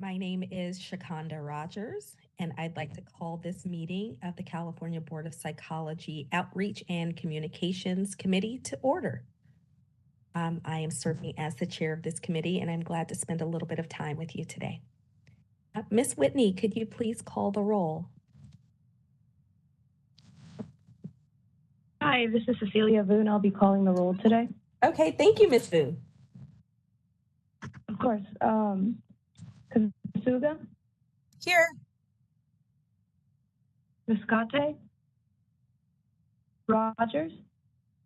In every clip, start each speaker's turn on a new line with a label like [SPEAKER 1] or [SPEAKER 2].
[SPEAKER 1] My name is Shakanda Rogers, and I'd like to call this meeting of the California Board of Psychology Outreach and Communications Committee to order. I am serving as the chair of this committee, and I'm glad to spend a little bit of time with you today. Ms. Whitney, could you please call the roll?
[SPEAKER 2] Hi, this is Cecilia Voon. I'll be calling the roll today.
[SPEAKER 1] Okay, thank you, Ms. Voon.
[SPEAKER 2] Of course. Kasuga?
[SPEAKER 3] Here.
[SPEAKER 2] Viscate? Rogers?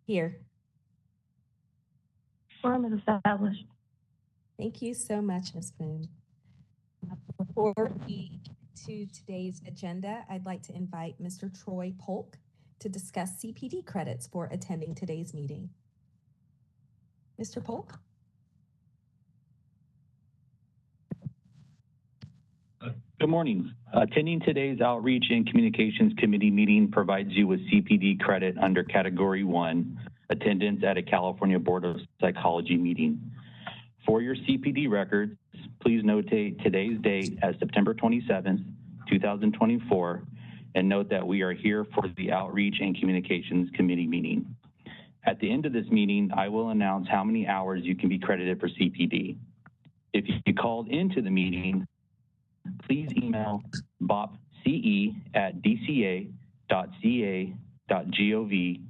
[SPEAKER 1] Here.
[SPEAKER 2] Quorum is established.
[SPEAKER 1] Thank you so much, Ms. Boone. Before we get to today's agenda, I'd like to invite Mr. Troy Polk to discuss CPD credits for attending today's meeting. Mr. Polk?
[SPEAKER 4] Good morning. Attending today's Outreach and Communications Committee meeting provides you with CPD credit under Category 1, attendance at a California Board of Psychology meeting. For your CPD records, please notate today's date as September 27th, 2024, and note that we are here for the Outreach and Communications Committee meeting. At the end of this meeting, I will announce how many hours you can be credited for CPD. If you called into the meeting, please email bopce@dca.ca.gov.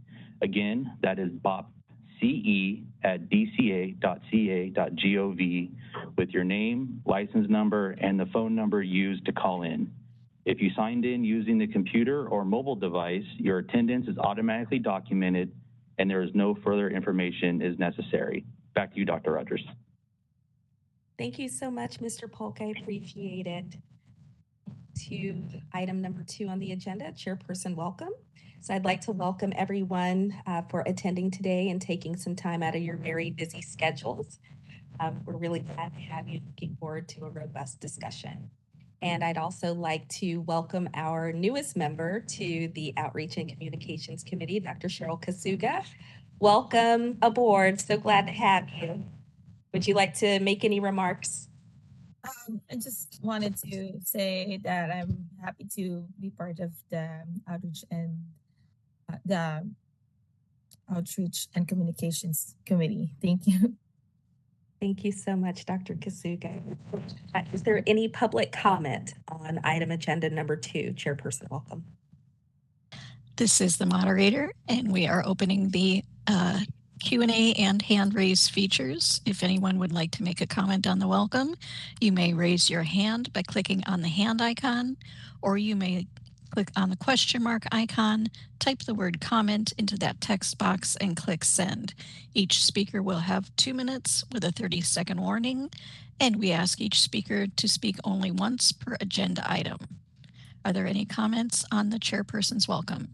[SPEAKER 4] Again, that is bopce@dca.ca.gov with your name, license number, and the phone number used to call in. If you signed in using the computer or mobile device, your attendance is automatically documented and there is no further information is necessary. Back to you, Dr. Rogers.
[SPEAKER 1] Thank you so much, Mr. Polk. I appreciate it. To item number 2 on the agenda, Chairperson welcome. So I'd like to welcome everyone for attending today and taking some time out of your very busy schedules. We're really glad to have you. Looking forward to a robust discussion. And I'd also like to welcome our newest member to the Outreach and Communications Committee, Dr. Cheryl Kasuga. Welcome aboard. So glad to have you. Would you like to make any remarks?
[SPEAKER 3] I just wanted to say that I'm happy to be part of the Outreach and Communications Committee. Thank you.
[SPEAKER 1] Thank you so much, Dr. Kasuga. Is there any public comment on item agenda number 2? Chairperson welcome.
[SPEAKER 5] This is the moderator, and we are opening the Q&A and hand raise features. If anyone would like to make a comment on the welcome, you may raise your hand by clicking on the hand icon, or you may click on the question mark icon, type the word comment into that text box and click send. Each speaker will have 2 minutes with a 30-second warning, and we ask each speaker to speak only once per agenda item. Are there any comments on the chairperson's welcome?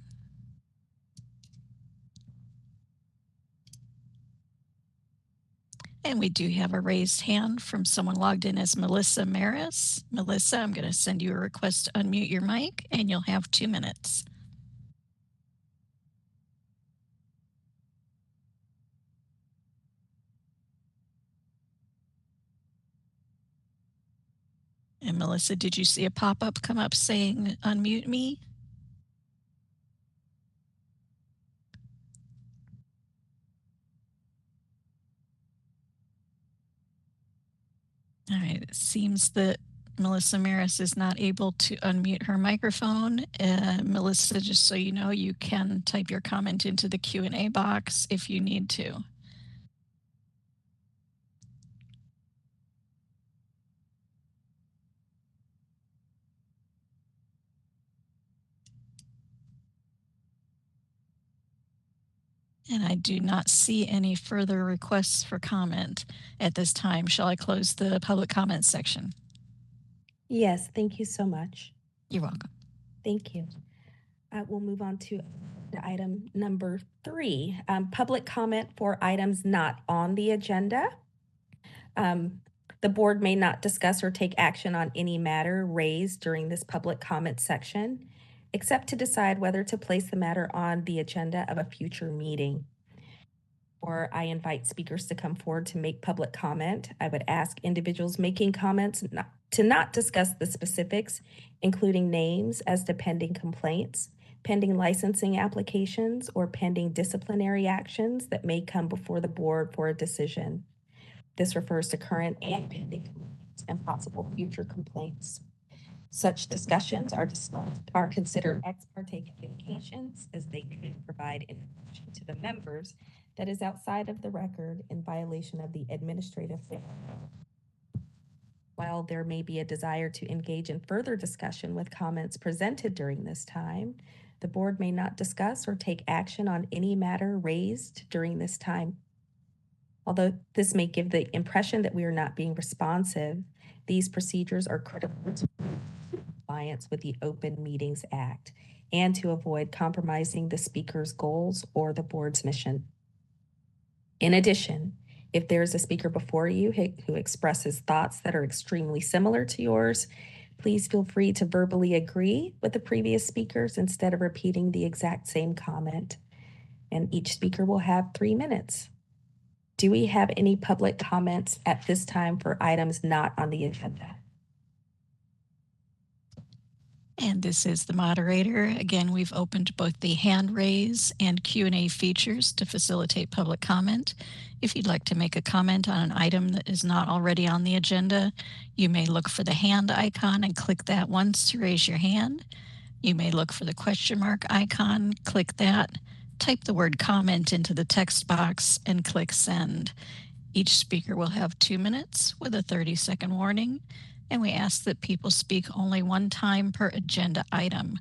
[SPEAKER 5] And we do have a raised hand from someone logged in as Melissa Maris. Melissa, I'm going to send you a request to unmute your mic, and you'll have 2 minutes. And Melissa, did you see a pop-up come up saying unmute me? All right, it seems that Melissa Maris is not able to unmute her microphone. Melissa, just so you know, you can type your comment into the Q&A box if you need to. And I do not see any further requests for comment at this time. Shall I close the public comment section?
[SPEAKER 1] Yes, thank you so much.
[SPEAKER 5] You're welcome.
[SPEAKER 1] Thank you. We'll move on to item number 3, public comment for items not on the agenda. The board may not discuss or take action on any matter raised during this public comment section, except to decide whether to place the matter on the agenda of a future meeting. Or I invite speakers to come forward to make public comment. I would ask individuals making comments not to not discuss the specifics, including names as to pending complaints, pending licensing applications, or pending disciplinary actions that may come before the board for a decision. This refers to current and pending complaints and possible future complaints. Such discussions are considered ex parte communications, as they could provide information to the members that is outside of the record in violation of the administrative law. While there may be a desire to engage in further discussion with comments presented during this time, the board may not discuss or take action on any matter raised during this time. Although this may give the impression that we are not being responsive, these procedures are critical to compliance with the Open Meetings Act and to avoid compromising the speaker's goals or the board's mission. In addition, if there is a speaker before you who expresses thoughts that are extremely similar to yours, please feel free to verbally agree with the previous speakers instead of repeating the exact same comment. And each speaker will have 3 minutes. Do we have any public comments at this time for items not on the agenda?
[SPEAKER 5] And this is the moderator. Again, we've opened both the hand raise and Q&A features to facilitate public comment. If you'd like to make a comment on an item that is not already on the agenda, you may look for the hand icon and click that once to raise your hand. You may look for the question mark icon, click that, type the word comment into the text box and click send. Each speaker will have 2 minutes with a 30-second warning. And we ask that people speak only one time per agenda item.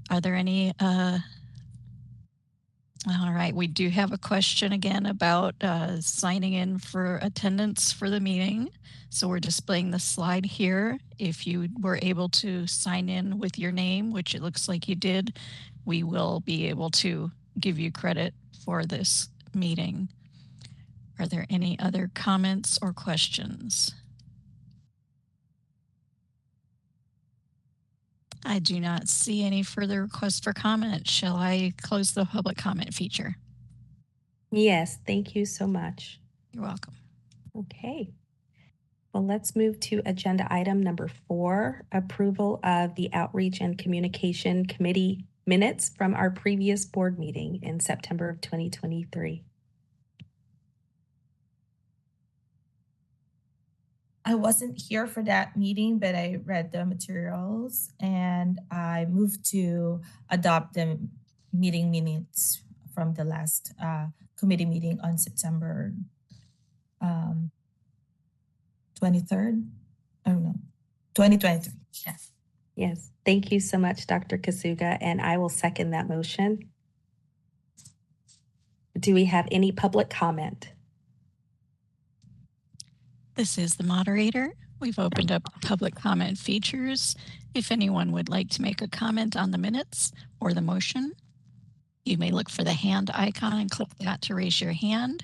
[SPEAKER 5] Are there any? All right, we do have a question again about signing in for attendance for the meeting. So we're displaying the slide here. If you were able to sign in with your name, which it looks like you did, we will be able to give you credit for this meeting. Are there any other comments or questions? I do not see any further requests for comment. Shall I close the public comment feature?
[SPEAKER 1] Yes, thank you so much.
[SPEAKER 5] You're welcome.
[SPEAKER 1] Okay. Well, let's move to agenda item number 4, approval of the Outreach and Communication Committee minutes from our previous board meeting in September of 2023.
[SPEAKER 3] I wasn't here for that meeting, but I read the materials and I moved to adopt the meeting minutes from the last committee meeting on September 23rd. Oh no, 2023. Yeah.
[SPEAKER 1] Yes, thank you so much, Dr. Kasuga, and I will second that motion. Do we have any public comment?
[SPEAKER 5] This is the moderator. We've opened up public comment features. If anyone would like to make a comment on the minutes or the motion, you may look for the hand icon and click that to raise your hand,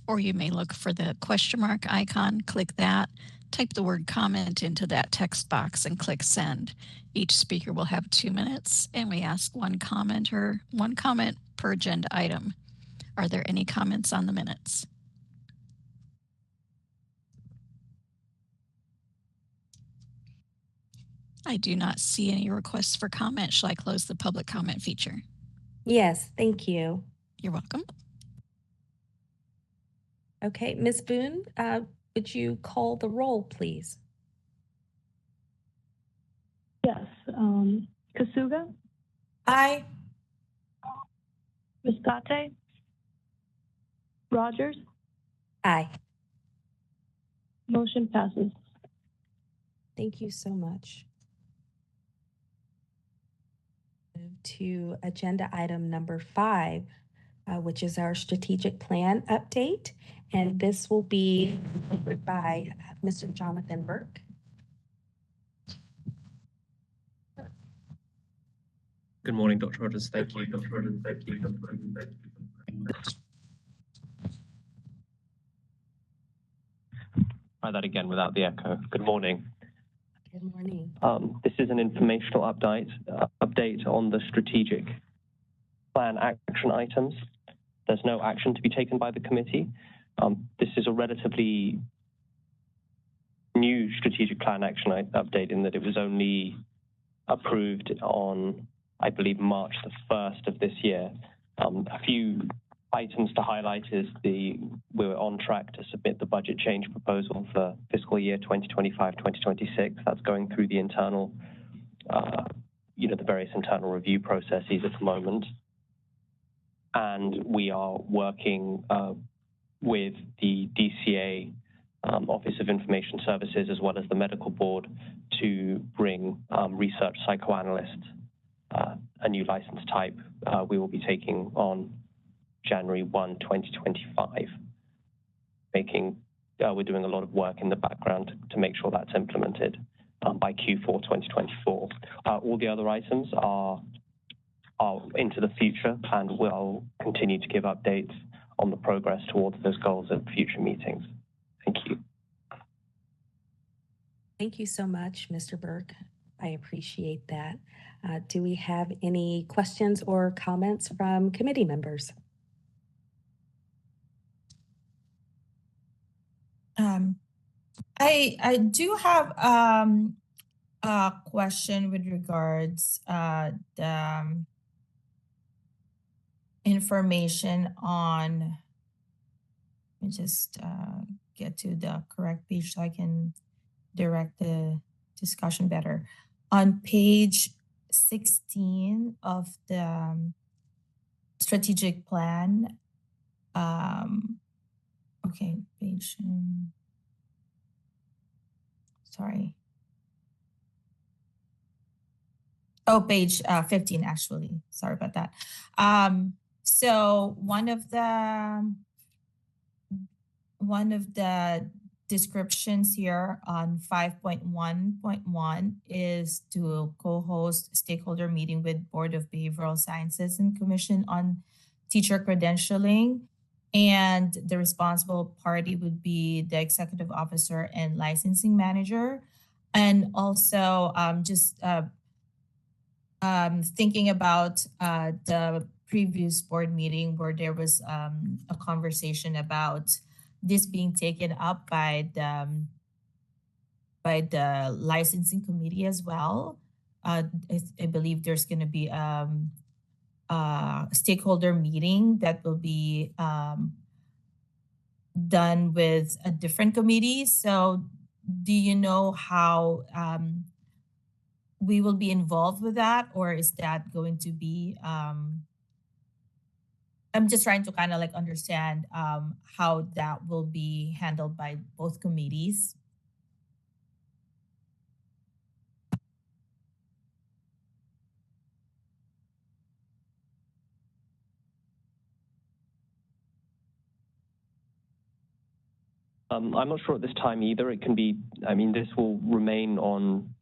[SPEAKER 5] or you may look for the question mark icon, click that, type the word comment into that text box and click send. Each speaker will have 2 minutes, and we ask one comment per agenda item. Are there any comments on the minutes? I do not see any requests for comment. Shall I close the public comment feature?
[SPEAKER 1] Yes, thank you.
[SPEAKER 5] You're welcome.
[SPEAKER 1] Okay, Ms. Boone, would you call the roll, please?
[SPEAKER 2] Yes. Kasuga,
[SPEAKER 3] Aye.
[SPEAKER 2] Viscate, Rogers,
[SPEAKER 1] Aye.
[SPEAKER 2] motion passes.
[SPEAKER 1] Thank you so much. Move to agenda item number 5, which is our strategic plan update. And this will be delivered by Mr. Jonathan Burke.
[SPEAKER 6] Good morning, Dr. Rogers. Thank you. Try that again without the echo. Good morning.
[SPEAKER 1] Good morning.
[SPEAKER 6] This is an informational update on the strategic plan action items. There's no action to be taken by the committee. This is a relatively new strategic plan action update in that it was only approved on, I believe, March the 1st of this year. A few items to highlight is we're on track to submit the budget change proposal for fiscal year 2025-2026. That's going through the internal, the various internal review processes at the moment. And we are working with the DCA, Office of Information Services, as well as the Medical Board, to bring research psychoanalysts, a new license type we will be taking on January 1, 2025. We're doing a lot of work in the background to make sure that's implemented by Q4 2024. All the other items are into the future, and we'll continue to give updates on the progress towards those goals at future meetings. Thank you.
[SPEAKER 1] Thank you so much, Mr. Burke. I appreciate that. Do we have any questions or comments from committee members?
[SPEAKER 3] I do have a question with regards the information on. Let me just get to the correct page so I can direct the discussion better. On page 16 of the strategic plan. Okay, page. Sorry. Oh, page 15, actually. Sorry about that. So one of the descriptions here on 5.1.1 is to co-host stakeholder meeting with Board of Behavioral Sciences and Commission on Teacher Credentialing. And the responsible party would be the executive officer and licensing manager. And also thinking about the previous board meeting where there was a conversation about this being taken up by the licensing committee as well. I believe there's going to be a stakeholder meeting that will be done with a different committee. So do you know how we will be involved with that, or is that going to be I'm just trying to kind of like understand how that will be handled by both committees.
[SPEAKER 6] I'm not sure at this time either. It can be, this will remain on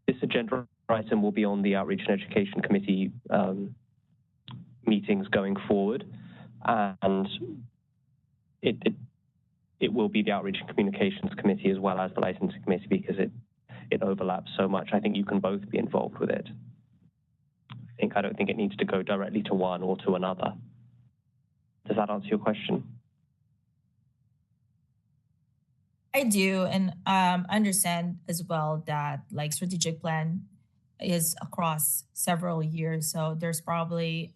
[SPEAKER 6] this agenda item will be on the Outreach and Education Committee meetings going forward, and it will be the Outreach and Communications Committee as well as the Licensing Committee because it overlaps so much. I think you can both be involved with it. I don't think it needs to go directly to one or to another. Does that answer your question?
[SPEAKER 3] I do, and understand as well that like strategic plan is across several years. So there's probably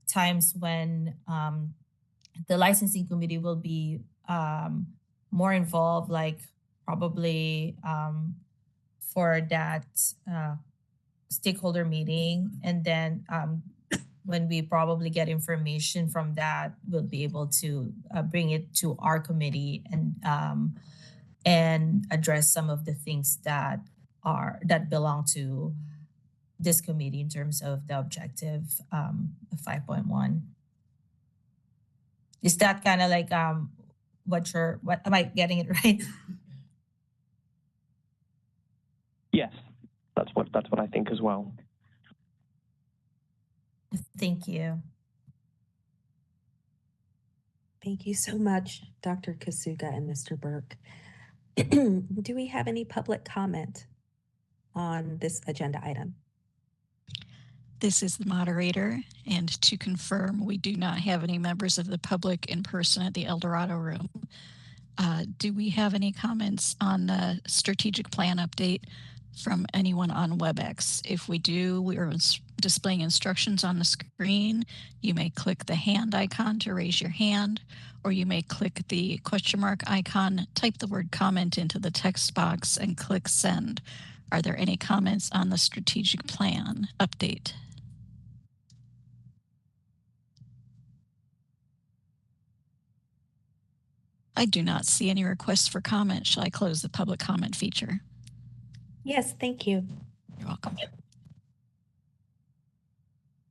[SPEAKER 3] times when the licensing committee will be more involved, like probably for that stakeholder meeting. And then when we probably get information from that, we'll be able to bring it to our committee and address some of the things that belong to this committee in terms of the objective 5.1. Is that kind of like what am I getting it right?
[SPEAKER 6] Yes, that's what I think as well.
[SPEAKER 3] Thank you.
[SPEAKER 1] Thank you so much, Dr. Kasuga and Mr. Burke. Do we have any public comment on this agenda item?
[SPEAKER 5] This is the moderator, and to confirm, we do not have any members of the public in person at the Eldorado room. Do we have any comments on the strategic plan update from anyone on WebEx? If we do, we are displaying instructions on the screen. You may click the hand icon to raise your hand, or you may click the question mark icon, type the word comment into the text box, and click send. Are there any comments on the strategic plan update? I do not see any requests for comment. Shall I close the public comment feature?
[SPEAKER 1] Yes, thank you.
[SPEAKER 5] You're welcome.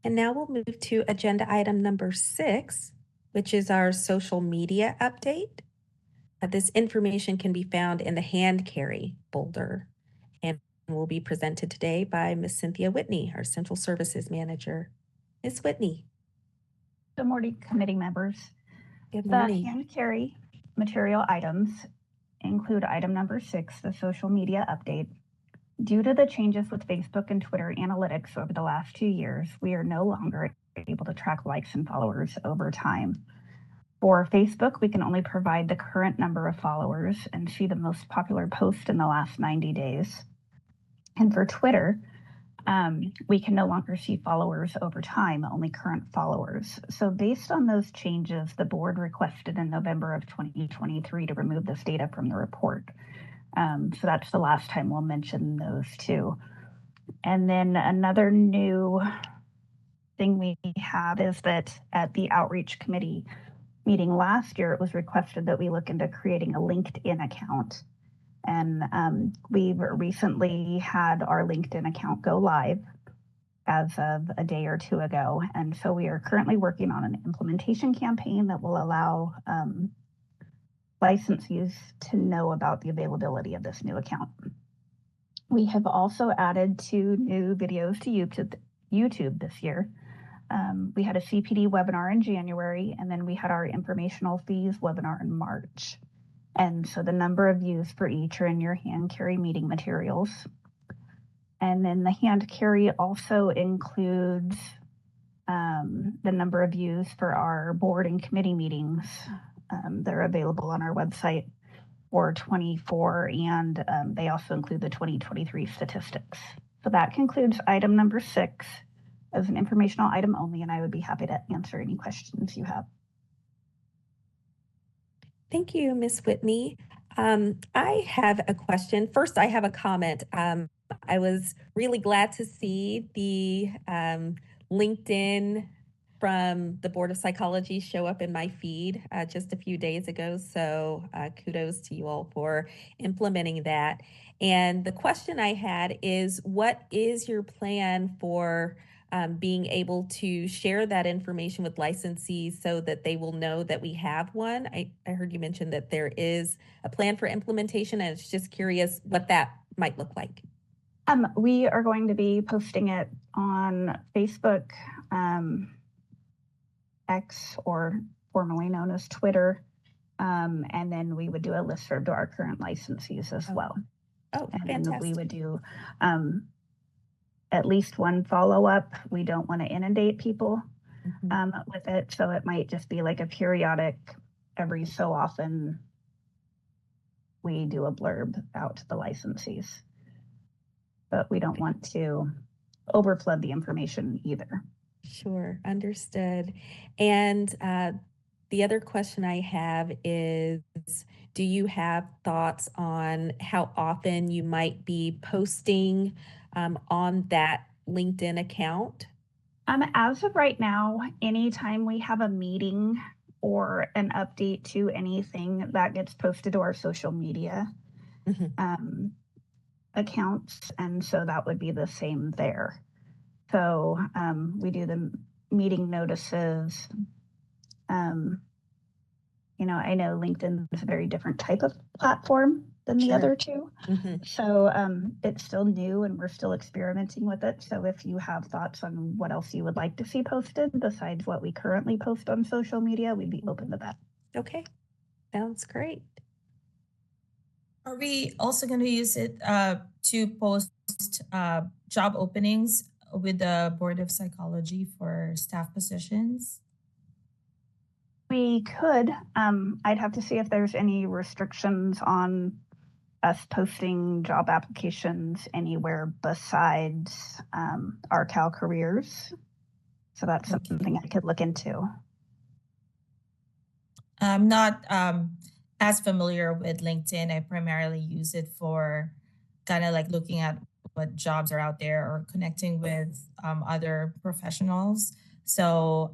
[SPEAKER 1] And now we'll move to agenda item number 6, which is our social media update. This information can be found in the hand carry folder and will be presented today by Ms. Cynthia Whitney, our Central Services Manager. Ms. Whitney.
[SPEAKER 7] Good morning, committee members.
[SPEAKER 1] Good
[SPEAKER 7] The
[SPEAKER 1] morning.
[SPEAKER 7] hand carry material items include item number 6, the social media update. Due to the changes with Facebook and Twitter analytics over the last 2 years, we are no longer able to track likes and followers over time. For Facebook, we can only provide the current number of followers and see the most popular post in the last 90 days. And for Twitter, we can no longer see followers over time, only current followers. So based on those changes, the board requested in November of 2023 to remove this data from the report. So that's the last time we'll mention those two. And then another new thing we have is that at the outreach committee meeting last year, it was requested that we look into creating a LinkedIn account. And we've recently had our LinkedIn account go live as of a day or two ago. And so we are currently working on an implementation campaign that will allow licensees to know about the availability of this new account. We have also added 2 new videos to YouTube this year. We had a CPD webinar in January, and then we had our informational fees webinar in March. And so the number of views for each are in your hand carry meeting materials. And then the hand carry also includes the number of views for our board and committee meetings. They're available on our website for 24, and they also include the 2023 statistics. So that concludes item number 6 as an informational item only, and I would be happy to answer any questions you have.
[SPEAKER 1] Thank you, Ms. Whitney. I have a question. First, I have a comment. I was really glad to see the LinkedIn from the Board of Psychology show up in my feed just a few days ago. So kudos to you all for implementing that. And the question I had is, what is your plan for being able to share that information with licensees so that they will know that we have one? I heard you mention that there is a plan for implementation, and I was just curious what that might look like.
[SPEAKER 7] We are going to be posting it on Facebook, X, or formerly known as Twitter, and then we would do a listserv to our current licensees as well.
[SPEAKER 1] Oh,
[SPEAKER 7] and
[SPEAKER 1] fantastic.
[SPEAKER 7] then we would do at least one follow-up. We don't want to inundate people with it, so it might just be like a periodic, every so often we do a blurb out to the licensees. But we don't want to overflood the information either.
[SPEAKER 1] Sure, understood. And the other question I have is, do you have thoughts on how often you might be posting on that LinkedIn account?
[SPEAKER 7] As of right now, anytime we have a meeting or an update to anything, that gets posted to our social media accounts, and so that would be the same there. So we do the meeting notices. I know LinkedIn is a very different type of platform than the other two. So it's still new and we're still experimenting with it. So if you have thoughts on what else you would like to see posted besides what we currently post on social media, we'd be open to that.
[SPEAKER 1] Okay, sounds great.
[SPEAKER 3] Are we also going to use it to post job openings with the Board of Psychology for staff positions?
[SPEAKER 7] We could. I'd have to see if there's any restrictions on us posting job applications anywhere besides our Cal Careers. So that's
[SPEAKER 3] Okay.
[SPEAKER 7] something I could look into.
[SPEAKER 3] I'm not as familiar with LinkedIn. I primarily use it for kind of like looking at what jobs are out there or connecting with other professionals. So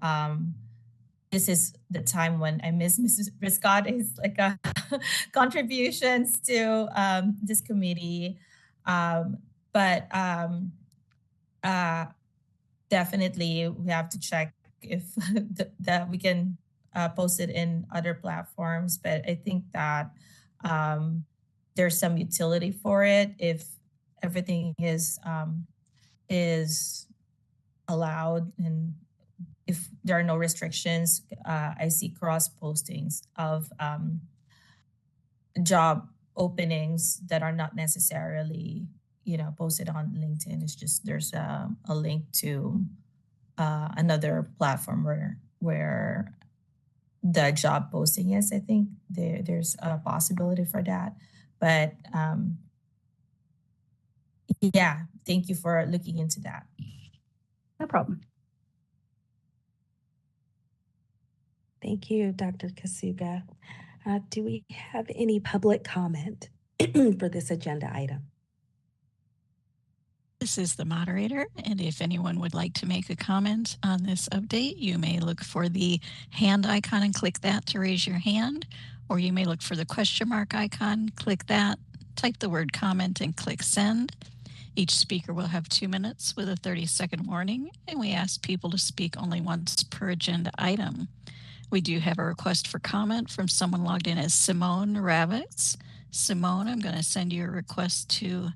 [SPEAKER 3] this is the time when I miss Mrs. Riscotti's like contributions to this committee. But definitely we have to check if that we can post it in other platforms. But I think that there's some utility for it if everything is allowed and if there are no restrictions. I see cross postings of job openings that are not necessarily posted on LinkedIn. It's just there's a link to another platform where the job posting is. I think there's a possibility for that. But yeah, thank you for looking into that.
[SPEAKER 7] No problem.
[SPEAKER 1] Thank you, Dr. Kasuga. Do we have any public comment for this agenda item?
[SPEAKER 5] This is the moderator, and if anyone would like to make a comment on this update, you may look for the hand icon and click that to raise your hand, or you may look for the question mark icon, click that, type the word comment and click send. Each speaker will have 2 minutes with a 30-second warning, and we ask people to speak only once per agenda item. We do have a request for comment from someone logged in as Simone Ravitz. Simone, I'm going to send you a request to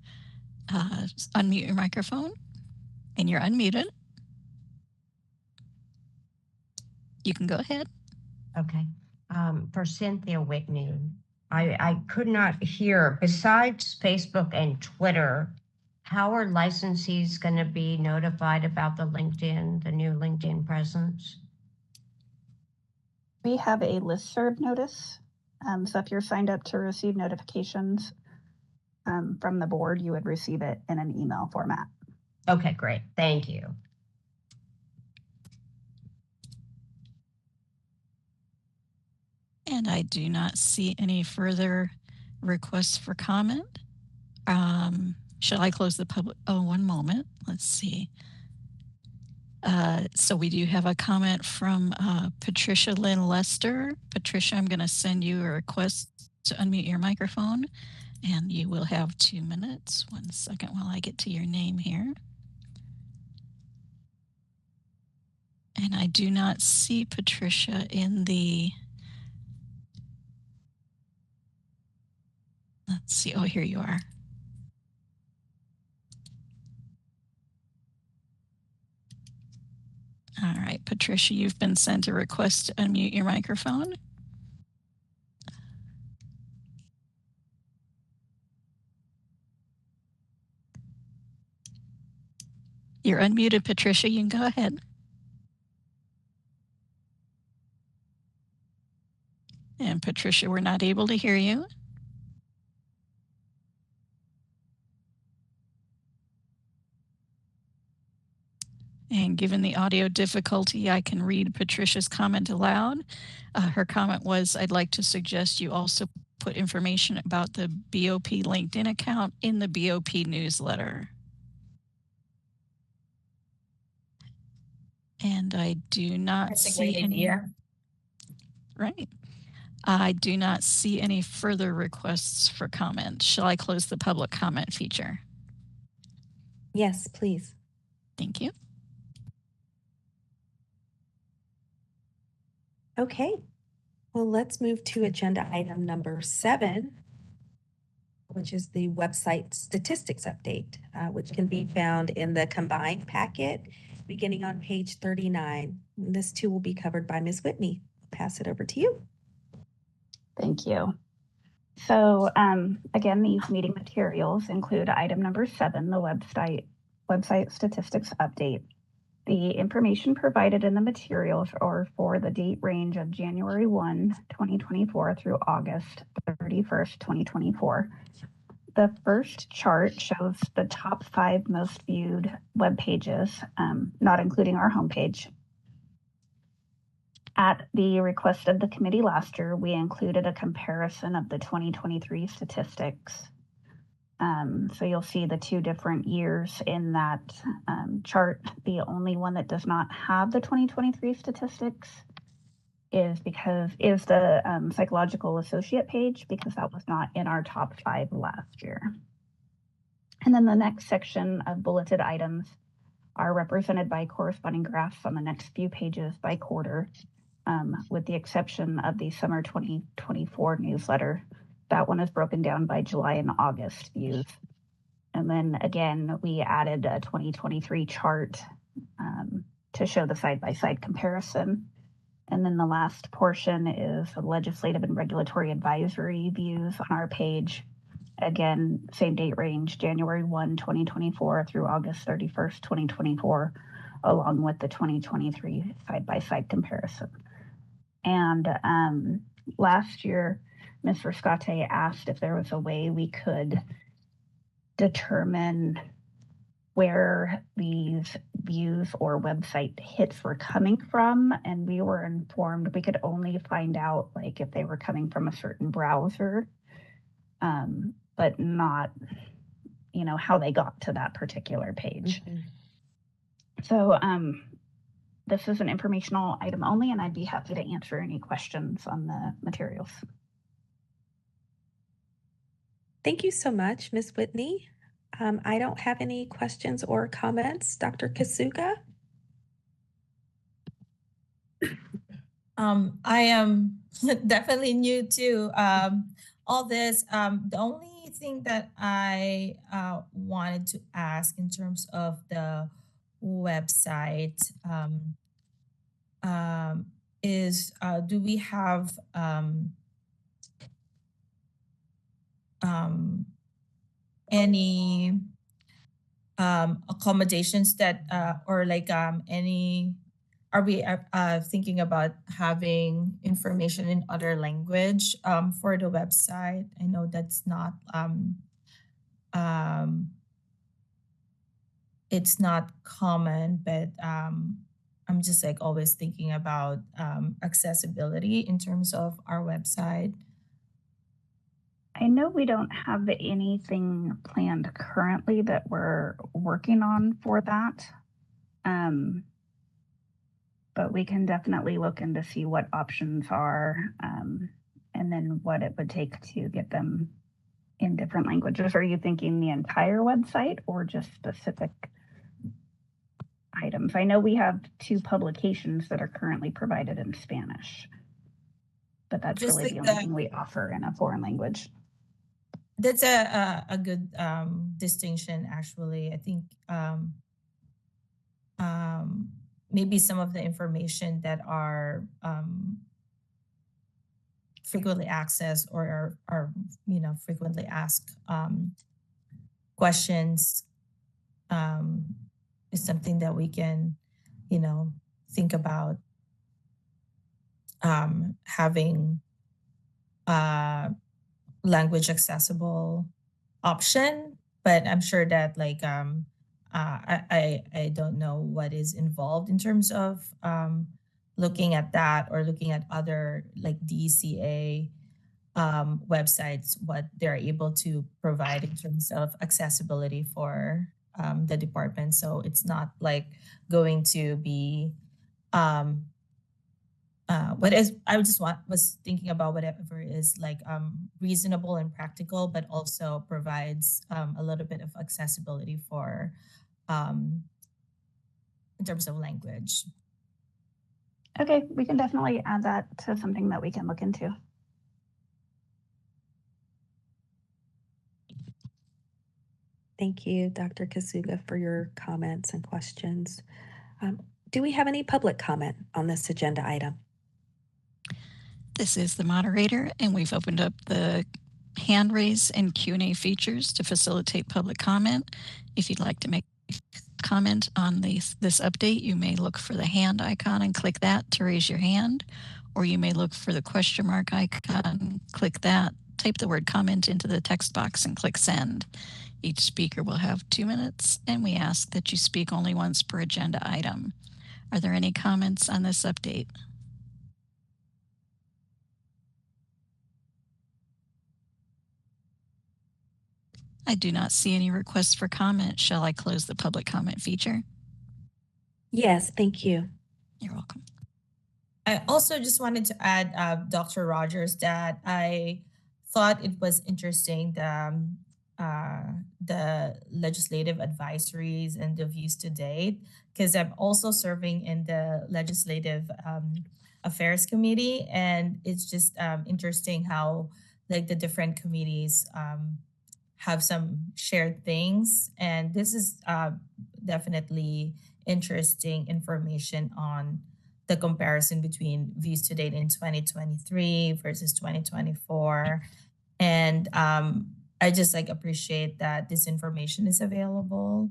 [SPEAKER 5] unmute your microphone, and you're unmuted. You can go ahead.
[SPEAKER 8] Okay. For Cynthia Whitney, I could not hear, besides Facebook and Twitter, how are licensees going to be notified about the new LinkedIn presence?
[SPEAKER 7] We have a listserv notice. So if you're signed up to receive notifications from the board, you would receive it in an email format.
[SPEAKER 8] Okay, great. Thank you.
[SPEAKER 5] And I do not see any further requests for comment. Shall I close the public? Oh, one moment. Let's see. So we do have a comment from Patricia Lynn Lester. Patricia, I'm going to send you a request to unmute your microphone, and you will have 2 minutes. 1 second while I get to your name here. And I do not see Patricia in the... Let's see. Oh, here you are. All right, Patricia, you've been sent a request to unmute your microphone. You're unmuted, Patricia. You can go ahead. And Patricia, we're not able to hear you. And given the audio difficulty, I can read Patricia's comment aloud. Her comment was, I'd like to suggest you also put information about the BOP LinkedIn account in the BOP newsletter. And I do not see any. Right. I do not see any further requests for comment. Shall I close the public comment feature?
[SPEAKER 1] Yes, please.
[SPEAKER 5] Thank you.
[SPEAKER 1] Okay, well, let's move to agenda item number 7, which is the website statistics update, which can be found in the combined packet beginning on page 39. This too will be covered by Ms. Whitney. Pass it over to you.
[SPEAKER 7] Thank you. So again, these meeting materials include item number 7, the website statistics update. The information provided in the materials are for the date range of January 1, 2024 through August 31st, 2024. The first chart shows the top 5 most viewed web pages, not including our homepage. At the request of the committee last year, we included a comparison of the 2023 statistics. So you'll see the 2 different years in that chart. The only one that does not have the 2023 statistics is the psychological associate page, because that was not in our top 5 last year. And then the next section of bulleted items are represented by corresponding graphs on the next few pages by quarter, with the exception of the summer 2024 newsletter. That one is broken down by July and August views. And then again, we added a 2023 chart to show the side-by-side comparison. And then the last portion is the legislative and regulatory advisory views on our page. Again, same date range, January 1, 2024 through August 31st, 2024, along with the 2023 side-by-side comparison. And last year, Ms. Riscate asked if there was a way we could determine where these views or website hits were coming from. And we were informed we could only find out like if they were coming from a certain browser, but not, how they got to that particular page.
[SPEAKER 1] Mhm.
[SPEAKER 7] So this is an informational item only, and I'd be happy to answer any questions on the materials.
[SPEAKER 1] Thank you so much, Ms. Whitney. I don't have any questions or comments. Dr. Kasuga?
[SPEAKER 3] I am definitely new to all this. The only thing that I wanted to ask in terms of the website is, do we have any accommodations that or like any, are we thinking about having information in other language for the website? I know that's not it's not common, but I'm just like always thinking about accessibility in terms of our website.
[SPEAKER 7] I know we don't have anything planned currently that we're working on for that. But we can definitely look into see what options are, and then what it would take to get them in different languages. Are you thinking the entire website or just specific items? I know we have 2 publications that are currently provided in Spanish, but that's
[SPEAKER 3] Just
[SPEAKER 7] really
[SPEAKER 3] like
[SPEAKER 7] the only thing we offer in a foreign language.
[SPEAKER 3] That's a good distinction, actually. I think maybe some of the information that are frequently accessed or are frequently asked questions is something that we can think about having language accessible option. But I'm sure that like I don't know what is involved in terms of looking at that or looking at other like DCA websites, what they're able to provide in terms of accessibility for the department. So it's not like going to be was thinking about whatever is like reasonable and practical, but also provides a little bit of accessibility for in terms of language.
[SPEAKER 7] Okay, we can definitely add that to something that we can look into.
[SPEAKER 1] Thank you, Dr. Kasuga, for your comments and questions. Do we have any public comment on this agenda item?
[SPEAKER 5] This is the moderator, and we've opened up the hand raise and Q&A features to facilitate public comment. If you'd like to make comment on this update, you may look for the hand icon and click that to raise your hand, or you may look for the question mark icon, click that, type the word comment into the text box and click send. Each speaker will have 2 minutes, and we ask that you speak only once per agenda item. Are there any comments on this update? I do not see any requests for comment. Shall I close the public comment feature?
[SPEAKER 1] Yes, thank you.
[SPEAKER 5] You're welcome.
[SPEAKER 3] I also just wanted to add, Dr. Rogers, that I thought it was interesting the legislative advisories and the views to date, because I'm also serving in the Legislative Affairs Committee, and it's just interesting how like the different committees have some shared things, and this is definitely interesting information on the comparison between views to date in 2023 versus 2024. And I just like appreciate that this information is available.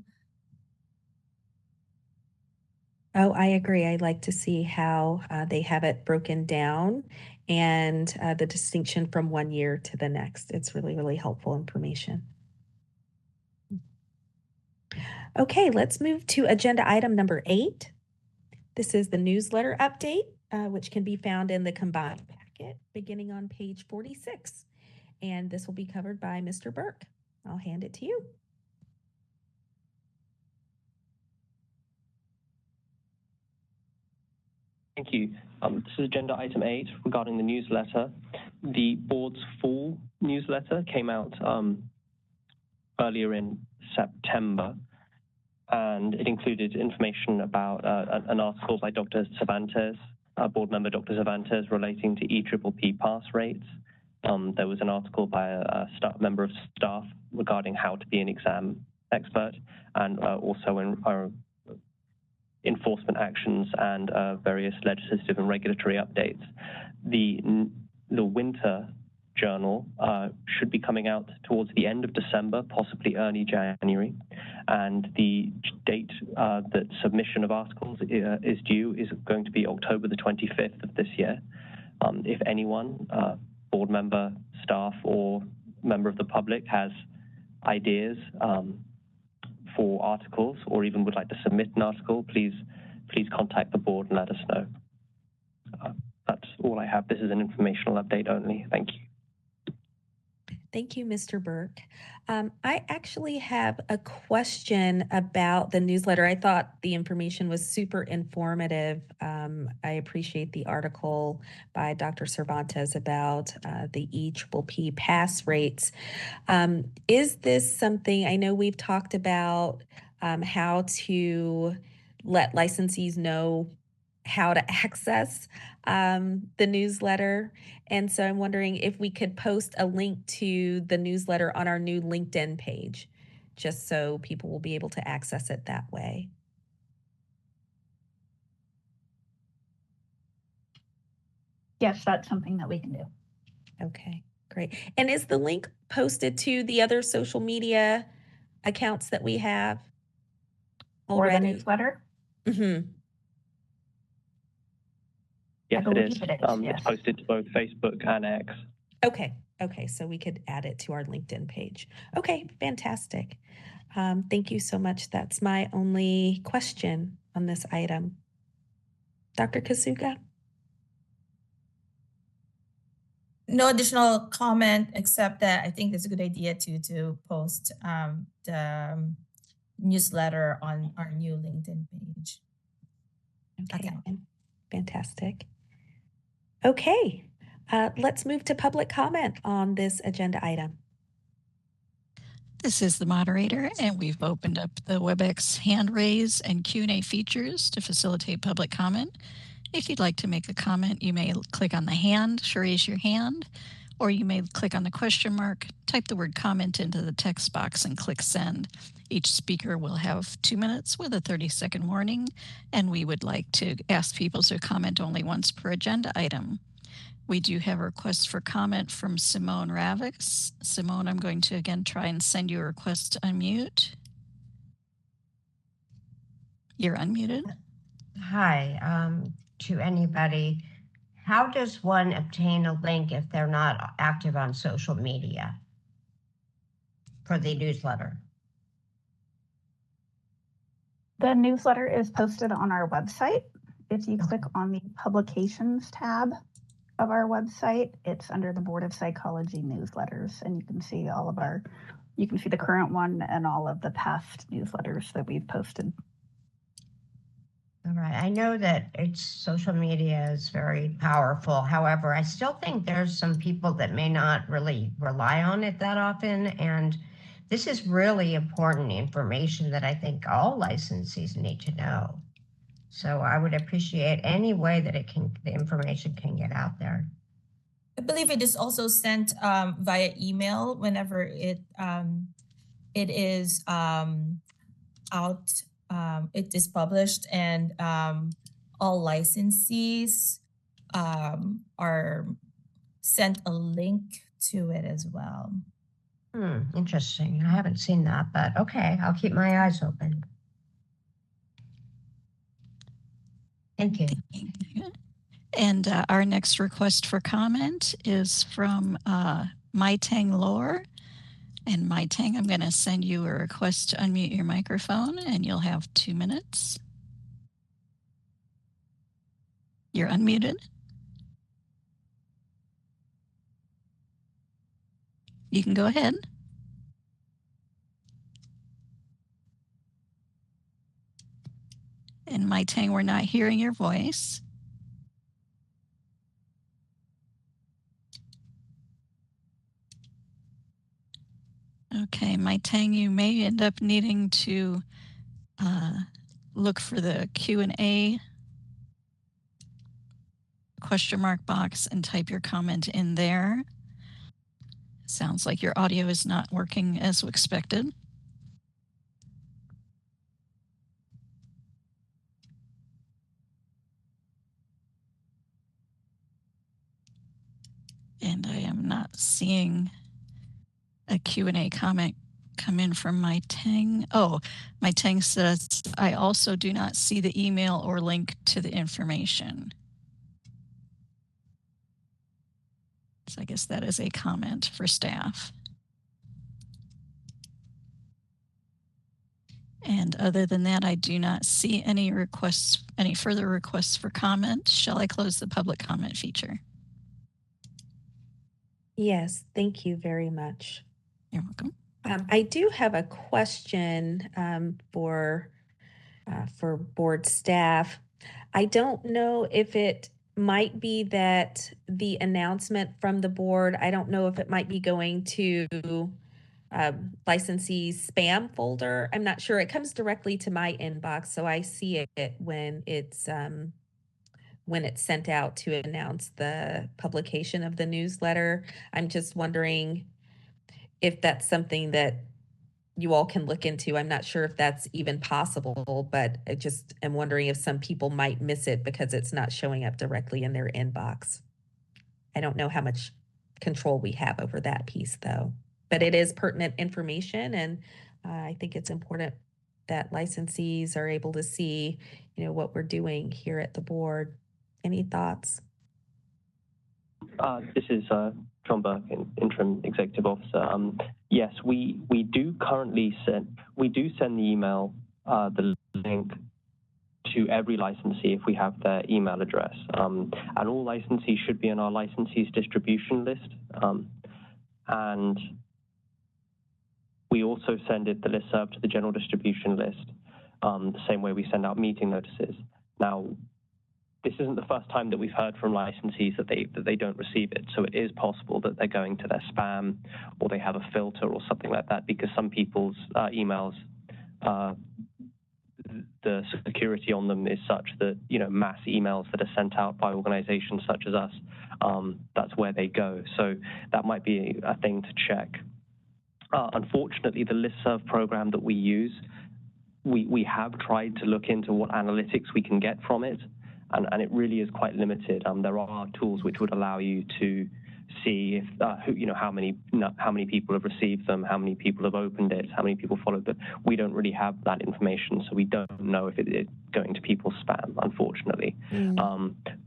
[SPEAKER 1] Oh, I agree. I like to see how they have it broken down and the distinction from one year to the next. It's really, really helpful information. Okay, let's move to agenda item number 8. This is the newsletter update, which can be found in the combined packet beginning on page 46. And this will be covered by Mr. Burke. I'll hand it to you.
[SPEAKER 6] Thank you. This is agenda item 8 regarding the newsletter. The board's full newsletter came out earlier in September, and it included information about an article by Dr. Cervantes, board member Dr. Cervantes, relating to EPPP pass rates. There was an article by a member of staff regarding how to be an exam expert, and also in enforcement actions and various legislative and regulatory updates. The winter journal should be coming out towards the end of December, possibly early January, and the date that submission of articles is due is going to be October the 25th of this year. If anyone, board member, staff, or member of the public has ideas for articles, or even would like to submit an article, please contact the board and let us know. That's all I have. This is an informational update only. Thank you.
[SPEAKER 1] Thank you, Mr. Burke. I actually have a question about the newsletter. I thought the information was super informative. I appreciate the article by Dr. Cervantes about the EPPP pass rates. Is this something, I know we've talked about how to let licensees know how to access the newsletter. And so I'm wondering if we could post a link to the newsletter on our new LinkedIn page, just so people will be able to access it that way.
[SPEAKER 7] Yes, that's something that we can do.
[SPEAKER 1] Okay, great. And is the link posted to the other social media accounts that we have already?
[SPEAKER 7] Or the newsletter?
[SPEAKER 1] Mm-hmm.
[SPEAKER 6] Yes, it is.
[SPEAKER 7] Yes.
[SPEAKER 6] It's posted to both Facebook and X.
[SPEAKER 1] Okay, so we could add it to our LinkedIn page. Okay, fantastic. Thank you so much. That's my only question on this item. Dr. Kasuga?
[SPEAKER 3] No additional comment, except that I think it's a good idea to post the newsletter on our new LinkedIn page.
[SPEAKER 1] Okay,
[SPEAKER 3] Okay.
[SPEAKER 1] fantastic. Okay, let's move to public comment on this agenda item.
[SPEAKER 5] This is the moderator, and we've opened up the WebEx hand raise and Q&A features to facilitate public comment. If you'd like to make a comment, you may click on the hand to raise your hand, or you may click on the question mark, type the word comment into the text box and click send. Each speaker will have 2 minutes with a 30-second warning, and we would like to ask people to comment only once per agenda item. We do have a request for comment from Simone Ravix. Simone, I'm going to again try and send you a request to unmute. You're unmuted.
[SPEAKER 8] Hi, to anybody. How does one obtain a link if they're not active on social media for the newsletter?
[SPEAKER 7] The newsletter is posted on our website. If you click on the publications tab of our website, it's under the Board of Psychology newsletters, and you can see you can see the current one and all of the past newsletters that we've posted.
[SPEAKER 8] All right. I know that social media is very powerful. However, I still think there's some people that may not really rely on it that often. And this is really important information that I think all licensees need to know. So I would appreciate any way that the information can get out there.
[SPEAKER 3] I believe it is also sent via email whenever it is out. It is published, and all licensees are sent a link to it as well.
[SPEAKER 8] Interesting. I haven't seen that, but okay, I'll keep my eyes open. Thank you.
[SPEAKER 5] And our next request for comment is from Mai-Tang Lore. And Mai-Tang, I'm going to send you a request to unmute your microphone, and you'll have 2 minutes. You're unmuted. You can go ahead. And Mai-Tang, we're not hearing your voice. Okay, Mai-Tang, you may end up needing to look for the Q&A question mark box and type your comment in there. Sounds like your audio is not working as expected. And I am not seeing a Q&A comment come in from Mai-Tang. Oh, Mai-Tang says, I also do not see the email or link to the information. So I guess that is a comment for staff. And other than that, I do not see any further requests for comment. Shall I close the public comment feature?
[SPEAKER 1] Yes, thank you very much.
[SPEAKER 5] You're welcome.
[SPEAKER 1] I do have a question for board staff. I don't know if it might be that the announcement from the board, I don't know if it might be going to licensee's spam folder. I'm not sure. It comes directly to my inbox, so I see it when it's sent out to announce the publication of the newsletter. I'm just wondering if that's something that you all can look into. I'm not sure if that's even possible, but I just am wondering if some people might miss it because it's not showing up directly in their inbox. I don't know how much control we have over that piece, though. But it is pertinent information, and I think it's important that licensees are able to see, what we're doing here at the board. Any thoughts?
[SPEAKER 6] This is John Burke, Interim Executive Officer. Yes, we do currently send the email, the link to every licensee if we have their email address. And all licensees should be on our licensees distribution list. And we also send the listserv to the general distribution list, the same way we send out meeting notices. Now, this isn't the first time that we've heard from licensees that they don't receive it. So it is possible that they're going to their spam, or they have a filter or something like that, because some people's emails, the security on them is such that, mass emails that are sent out by organizations such as us, that's where they go. So that might be a thing to check. Unfortunately, the listserv program that we use, we have tried to look into what analytics we can get from it. And it really is quite limited. There are tools which would allow you to see if how many people have received them, how many people have opened it, how many people followed it. We don't really have that information, so we don't know if it is going to people's spam, unfortunately.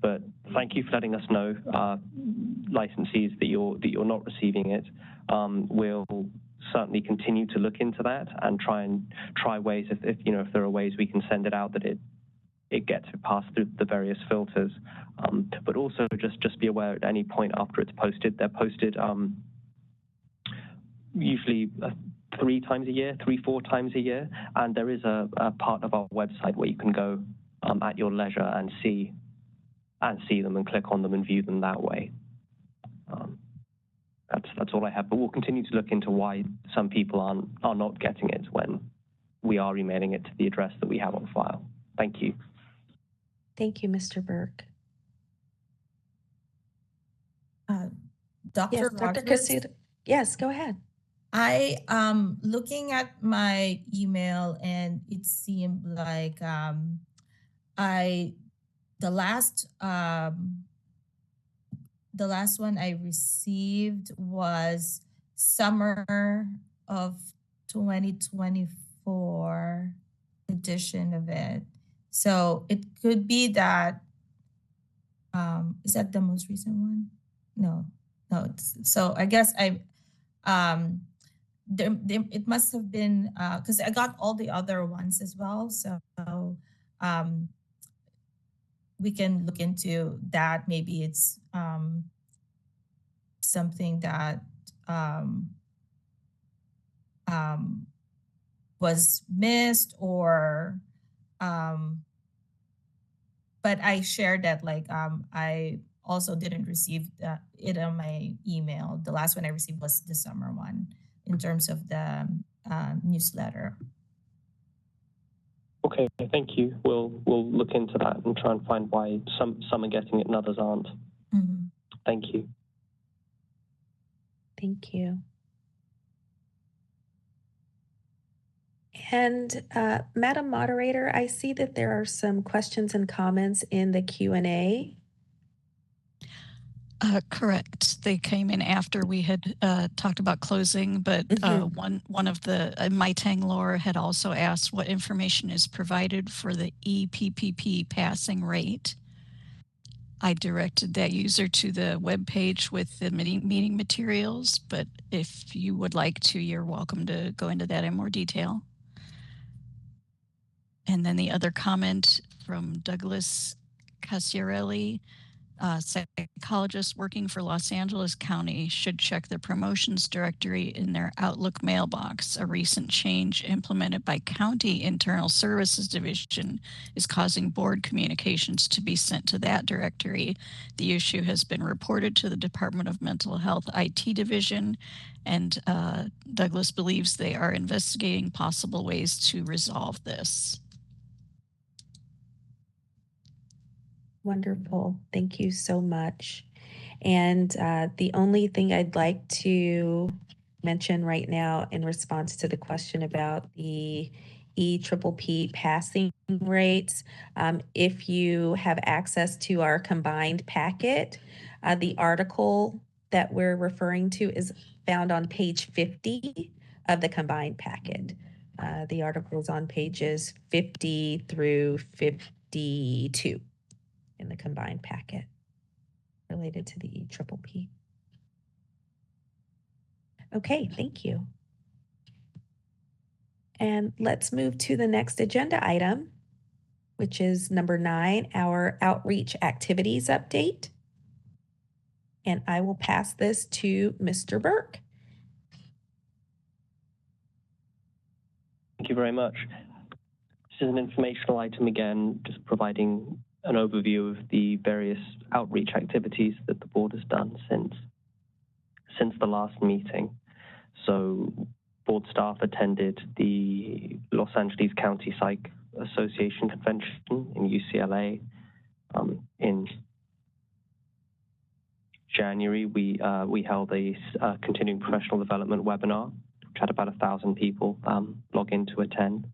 [SPEAKER 6] But thank you for letting us know, licensees, that you're not receiving it. We'll certainly continue to look into that and try ways if there are ways we can send it out that it gets passed through the various filters. But also just be aware at any point after it's posted, they're posted usually 4 times a year, and there is a part of our website where you can go at your leisure and see them and click on them and view them that way. That's all I have, but we'll continue to look into why some people are not getting it when we are emailing it to the address that we have on file. Thank you.
[SPEAKER 1] Thank you, Mr. Burke.
[SPEAKER 3] Dr.
[SPEAKER 1] Yes, Dr.
[SPEAKER 3] Rodriguez,
[SPEAKER 1] Kasuga. Yes, go ahead.
[SPEAKER 3] I looking at my email, and it seemed like the last one I received was summer of 2024 edition of it. So it could be that, is that the most recent one? No. So I guess it must have been, because I got all the other ones as well. So we can look into that. Maybe it's something that was missed, or but I shared that I also didn't receive it on my email. The last one I received was the summer one in terms of the newsletter.
[SPEAKER 6] Okay, thank you. We'll look into that and try and find why some are getting it and others aren't.
[SPEAKER 3] Mm-hmm.
[SPEAKER 6] Thank you.
[SPEAKER 1] Thank you. And Madam Moderator, I see that there are some questions and comments in the Q&A.
[SPEAKER 5] Correct. They came in after we had talked about closing, but one of the My Tanglore had also asked what information is provided for the EPPP passing rate. I directed that user to the webpage with the meeting materials, but if you would like to, you're welcome to go into that in more detail. And then the other comment from Douglas Casiarelli, psychologists working for Los Angeles County should check the promotions directory in their Outlook mailbox. A recent change implemented by County Internal Services Division is causing board communications to be sent to that directory. The issue has been reported to the Department of Mental Health IT Division, and Douglas believes they are investigating possible ways to resolve this.
[SPEAKER 1] Wonderful. Thank you so much. And the only thing I'd like to mention right now in response to the question about the EPPP passing rates, if you have access to our combined packet, the article that we're referring to is found on page 50 of the combined packet. The article is on pages 50 through 52. In the combined packet related to the EPPP. Okay, thank you. And let's move to the next agenda item, which is number 9, our outreach activities update. And I will pass this to Mr. Burke.
[SPEAKER 6] Thank you very much. This is an informational item again, just providing an overview of the various outreach activities that the board has done since the last meeting. So board staff attended the Los Angeles County Psych Association Convention in UCLA. In January, we held a continuing professional development webinar, which had about 1,000 people log in to attend.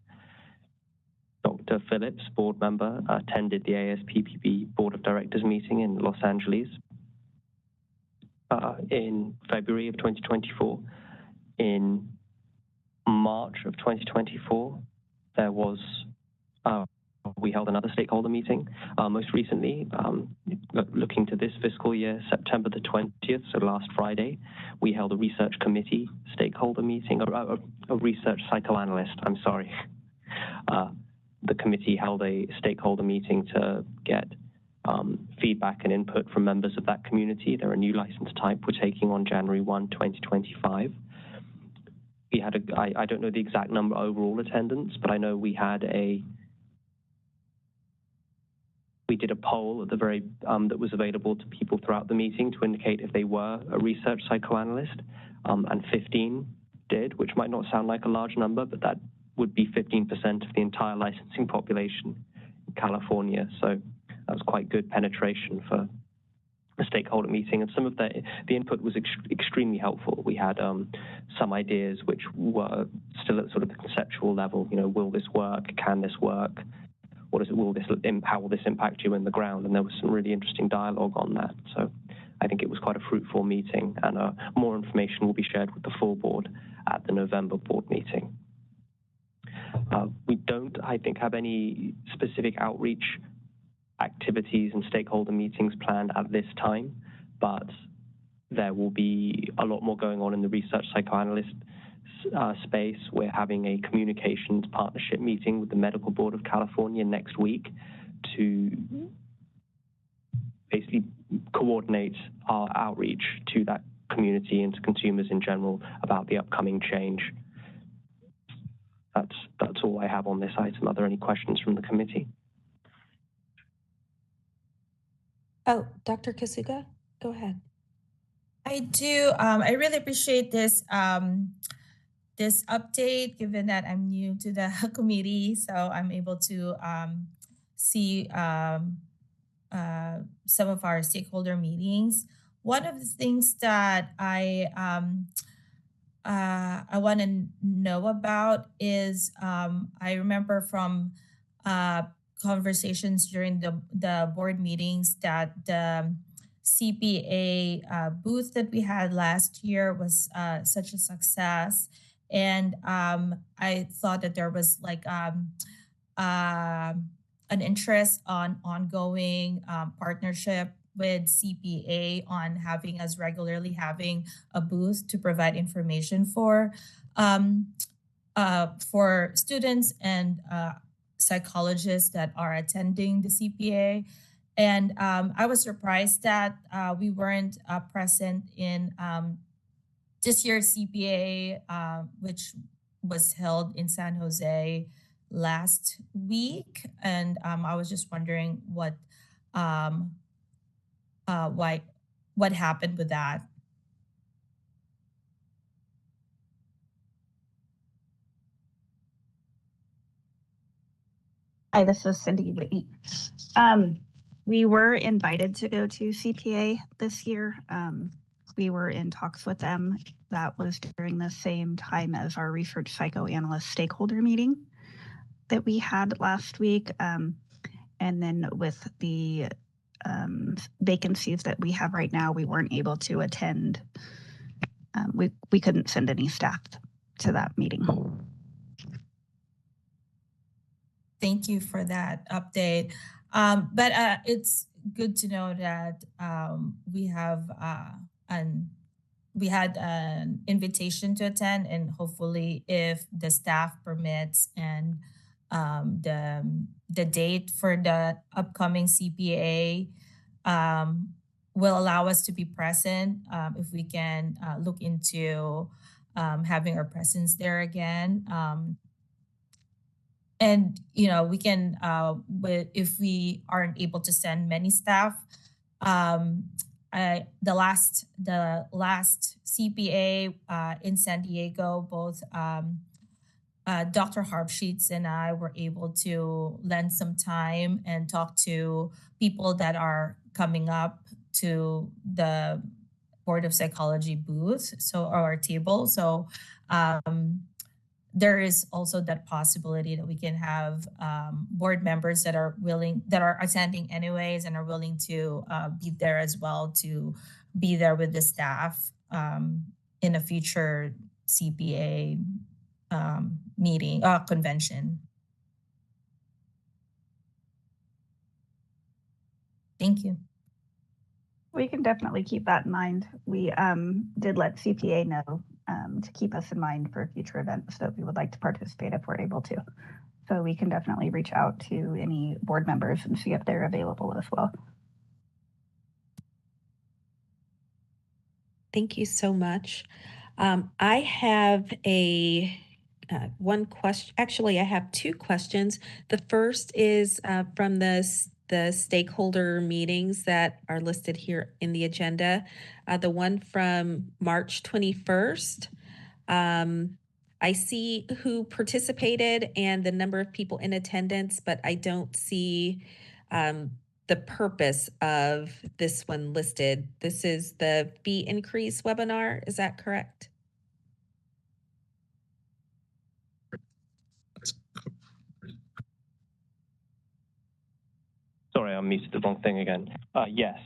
[SPEAKER 6] Dr. Phillips, board member, attended the ASPPB Board of Directors meeting in Los Angeles. in February of 2024. In March of 2024, there was we held another stakeholder meeting. Most recently, looking to this fiscal year, September the 20th, so last Friday, we held a research committee stakeholder meeting, a research psychoanalyst, I'm sorry. The committee held a stakeholder meeting to get feedback and input from members of that community. They're a new license type we're taking on January 1, 2025. We had I don't know the exact number overall attendance, but I know we did a poll at the very that was available to people throughout the meeting to indicate if they were a research psychoanalyst, and 15 did, which might not sound like a large number, but that would be 15% of the entire licensing population in California. So that was quite good penetration for a stakeholder meeting, and some of the input was extremely helpful. We had some ideas which were still at sort of the conceptual level. You know, will this work? Can this work? How will this impact you in the ground? And there was some really interesting dialogue on that. So I think it was quite a fruitful meeting, and more information will be shared with the full board at the November board meeting. We don't, I think, have any specific outreach activities and stakeholder meetings planned at this time, but there will be a lot more going on in the research psychoanalyst space. We're having a communications partnership meeting with the Medical Board of California next week to basically coordinate our outreach to that community and to consumers in general about the upcoming change. That's all I have on this item. Are there any questions from the committee?
[SPEAKER 1] Oh, Dr. Kasuga, go ahead.
[SPEAKER 3] I do. I really appreciate this this update, given that I'm new to the committee, so I'm able to see some of our stakeholder meetings. One of the things that I want to know about is I remember from conversations during the board meetings that the CPA booth that we had last year was such a success. And I thought that there was like an interest on ongoing partnership with CPA on having us regularly having a booth to provide information for students and psychologists that are attending the CPA. And I was surprised that we weren't present in this year's CPA, which was held in San Jose last week. And I was just wondering what happened with that.
[SPEAKER 7] Hi, this is Cindy Whitney. We were invited to go to CPA this year. We were in talks with them. That was during the same time as our research psychoanalyst stakeholder meeting that we had last week. And then with the vacancies that we have right now, we weren't able to attend. We couldn't send any staff to that meeting.
[SPEAKER 3] Thank you for that update. But it's good to know that we had an invitation to attend, and hopefully, if the staff permits and the date for the upcoming CPA will allow us to be present, if we can look into having our presence there again. And, you know, we can, if we aren't able to send many staff, the last CPA in San Diego, both Dr. Harbsheets and I were able to lend some time and talk to people that are coming up to the Board of Psychology booth, or our table. So there is also that possibility that we can have board members that are attending anyways and are willing to be there as well to be there with the staff in a future CPA meeting, convention. Thank you.
[SPEAKER 7] We can definitely keep that in mind. We did let CPA know to keep us in mind for future events that we would like to participate if we're able to. So we can definitely reach out to any board members and see if they're available as well.
[SPEAKER 1] Thank you so much. I have one question. Actually, I have two questions. The first is from the stakeholder meetings that are listed here in the agenda. The one from March 21st. I see who participated and the number of people in attendance, but I don't see the purpose of this one listed. This is the fee increase webinar. Is that correct?
[SPEAKER 6] Sorry, I muted the wrong thing again. Yes,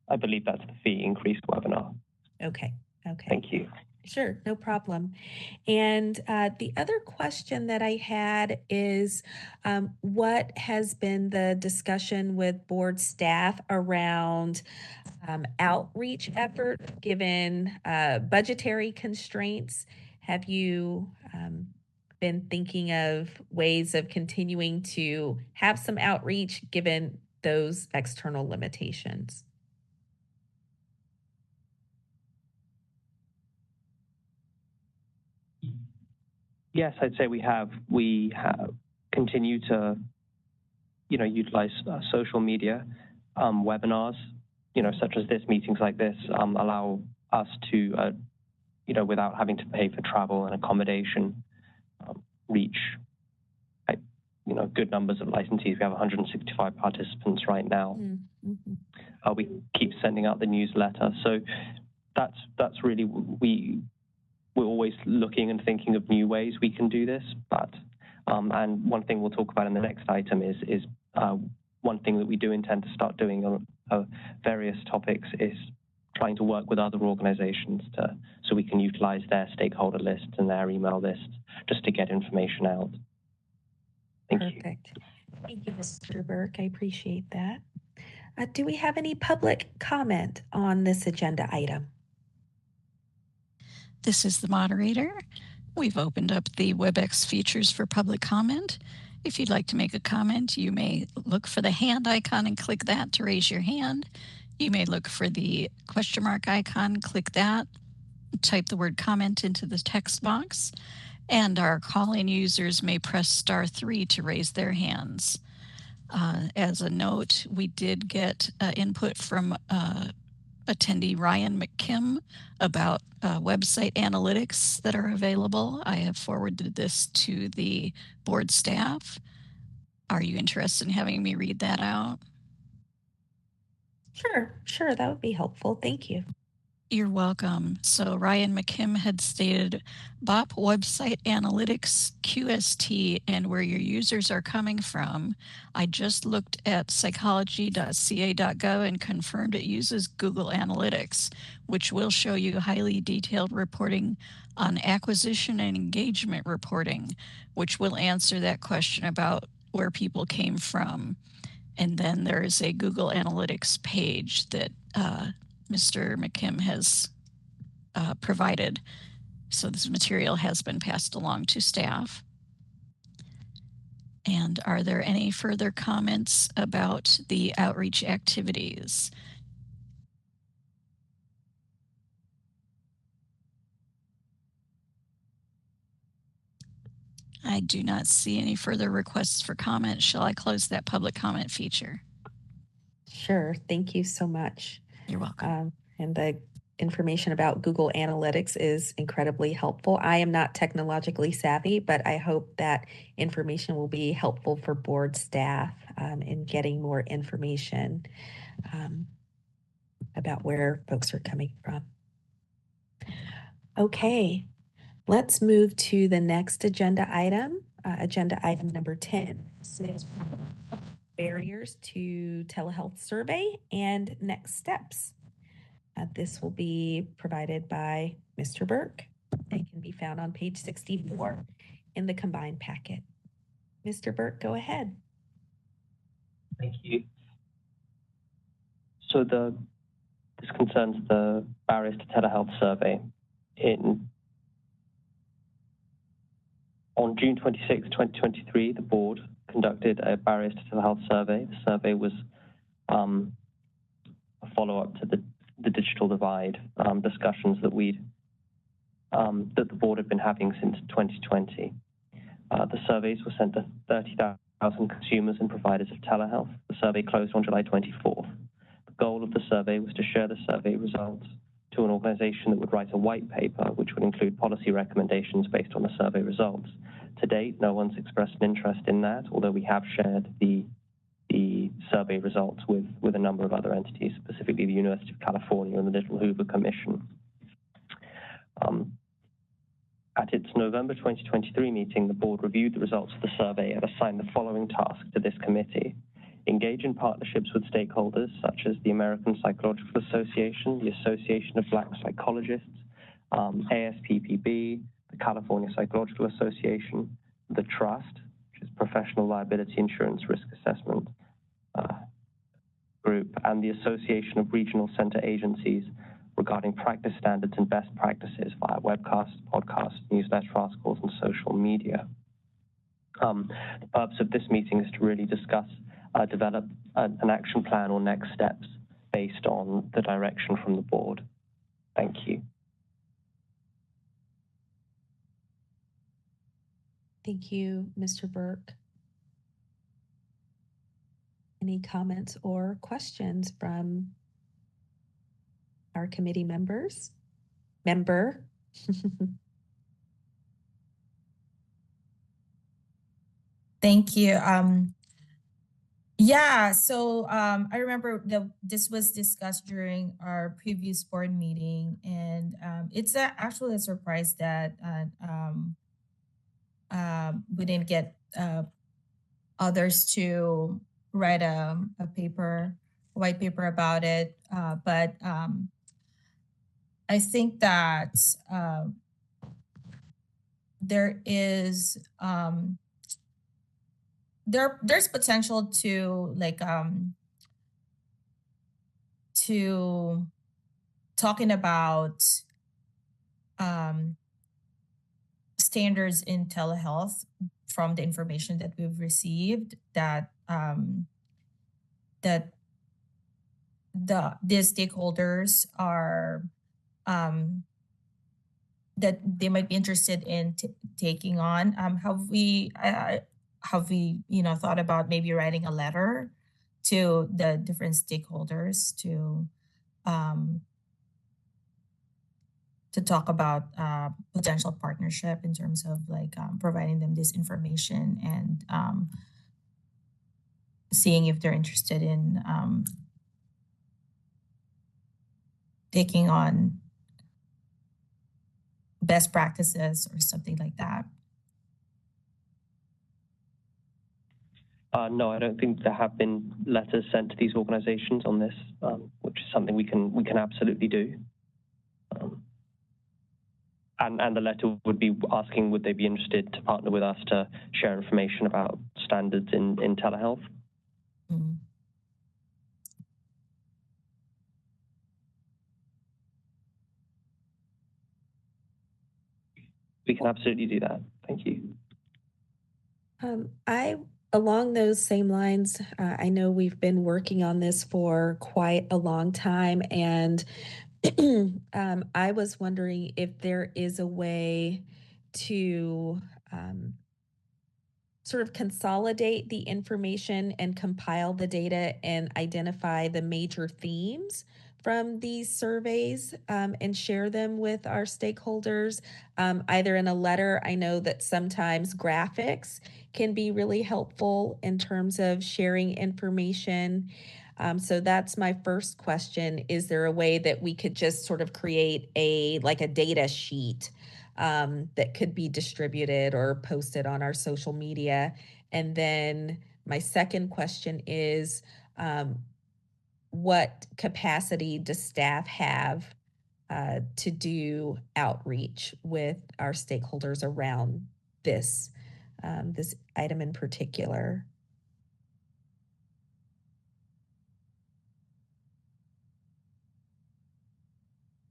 [SPEAKER 6] I believe that's the fee increase webinar.
[SPEAKER 1] Okay.
[SPEAKER 6] Thank you.
[SPEAKER 1] Sure, no problem. And the other question that I had is what has been the discussion with board staff around outreach effort given budgetary constraints? Have you been thinking of ways of continuing to have some outreach given those external limitations?
[SPEAKER 6] Yes, I'd say we have continued to, utilize social media webinars, such as this, meetings like this, allow us to, without having to pay for travel and accommodation, reach, good numbers of licensees. We have 165 participants right now.
[SPEAKER 1] Mm-hmm.
[SPEAKER 6] We keep sending out the newsletter, so that's really we're always looking and thinking of new ways we can do this. But and one thing we'll talk about in the next item is one thing that we do intend to start doing on various topics is trying to work with other organizations so we can utilize their stakeholder lists and their email lists just to get information out. Thank you.
[SPEAKER 1] Perfect. Thank you, Mr. Burke. I appreciate that. Do we have any public comment on this agenda item?
[SPEAKER 5] This is the moderator. We've opened up the WebEx features for public comment. If you'd like to make a comment, you may look for the hand icon and click that to raise your hand. You may look for the question mark icon, click that, type the word comment into the text box, and our call-in users may press *3 to raise their hands. As a note, we did get input from attendee Ryan McKim about website analytics that are available. I have forwarded this to the board staff. Are you interested in having me read that out?
[SPEAKER 1] Sure, that would be helpful. Thank you.
[SPEAKER 5] You're welcome. So Ryan McKim had stated BOP website analytics QST and where your users are coming from. I just looked at psychology.ca.gov and confirmed it uses Google Analytics, which will show you highly detailed reporting on acquisition and engagement reporting, which will answer that question about where people came from. And then there is a Google Analytics page that Mr. McKim has provided. So this material has been passed along to staff. And are there any further comments about the outreach activities? I do not see any further requests for comment. Shall I close that public comment feature?
[SPEAKER 1] Sure, thank you so much.
[SPEAKER 5] You're welcome.
[SPEAKER 1] And the information about Google Analytics is incredibly helpful. I am not technologically savvy, but I hope that information will be helpful for board staff in getting more information about where folks are coming from. Okay, let's move to the next agenda item number 10. This is barriers to telehealth survey and next steps. This will be provided by Mr. Burke. It can be found on page 64 in the combined packet. Mr. Burke, go ahead.
[SPEAKER 6] Thank you. So this concerns the barriers to telehealth survey. On June 26, 2023, the board conducted a barriers to telehealth survey. The survey was a follow-up to the digital divide discussions that that the board had been having since 2020. The surveys were sent to 30,000 consumers and providers of telehealth. The survey closed on July 24th. The goal of the survey was to share the survey results to an organization that would write a white paper, which would include policy recommendations based on the survey results. To date, no one's expressed an interest in that, although we have shared the survey results with a number of other entities, specifically the University of California and the Little Hoover Commission. At its November 2023 meeting, the board reviewed the results of the survey and assigned the following task to this committee. Engage in partnerships with stakeholders such as the American Psychological Association, the Association of Black Psychologists, ASPPB, the California Psychological Association, the Trust, which is Professional Liability Insurance Risk Assessment Group, and the Association of Regional Center Agencies regarding practice standards and best practices via webcasts, podcasts, newsletter articles, and social media. The purpose of this meeting is to really discuss, develop an action plan or next steps based on the direction from the board. Thank you.
[SPEAKER 1] Thank you, Mr. Burke. Any comments or questions from our committee members?
[SPEAKER 3] Thank you. Yeah, so I remember this was discussed during our previous board meeting, and it's actually a surprise that we didn't get others to write a white paper about it. But I think that there is there's potential to to talking about standards in telehealth from the information that we've received, that the stakeholders are that they might be interested in taking on. Have we thought about maybe writing a letter to the different stakeholders to talk about potential partnership in terms of providing them this information and seeing if they're interested in taking on best practices or something like that?
[SPEAKER 6] No, I don't think there have been letters sent to these organizations on this, which is something we can absolutely do. And the letter would be asking, would they be interested to partner with us to share information about standards in telehealth?
[SPEAKER 3] Mm-hmm.
[SPEAKER 6] We can absolutely do that. Thank you.
[SPEAKER 1] Along those same lines, I know we've been working on this for quite a long time, and I was wondering if there is a way to sort of consolidate the information and compile the data and identify the major themes from these surveys and share them with our stakeholders, either in a letter. I know that sometimes graphics can be really helpful in terms of sharing information. So that's my first question. Is there a way that we could just sort of create a data sheet that could be distributed or posted on our social media? And then my second question is, what capacity does staff have to do outreach with our stakeholders around this this item in particular?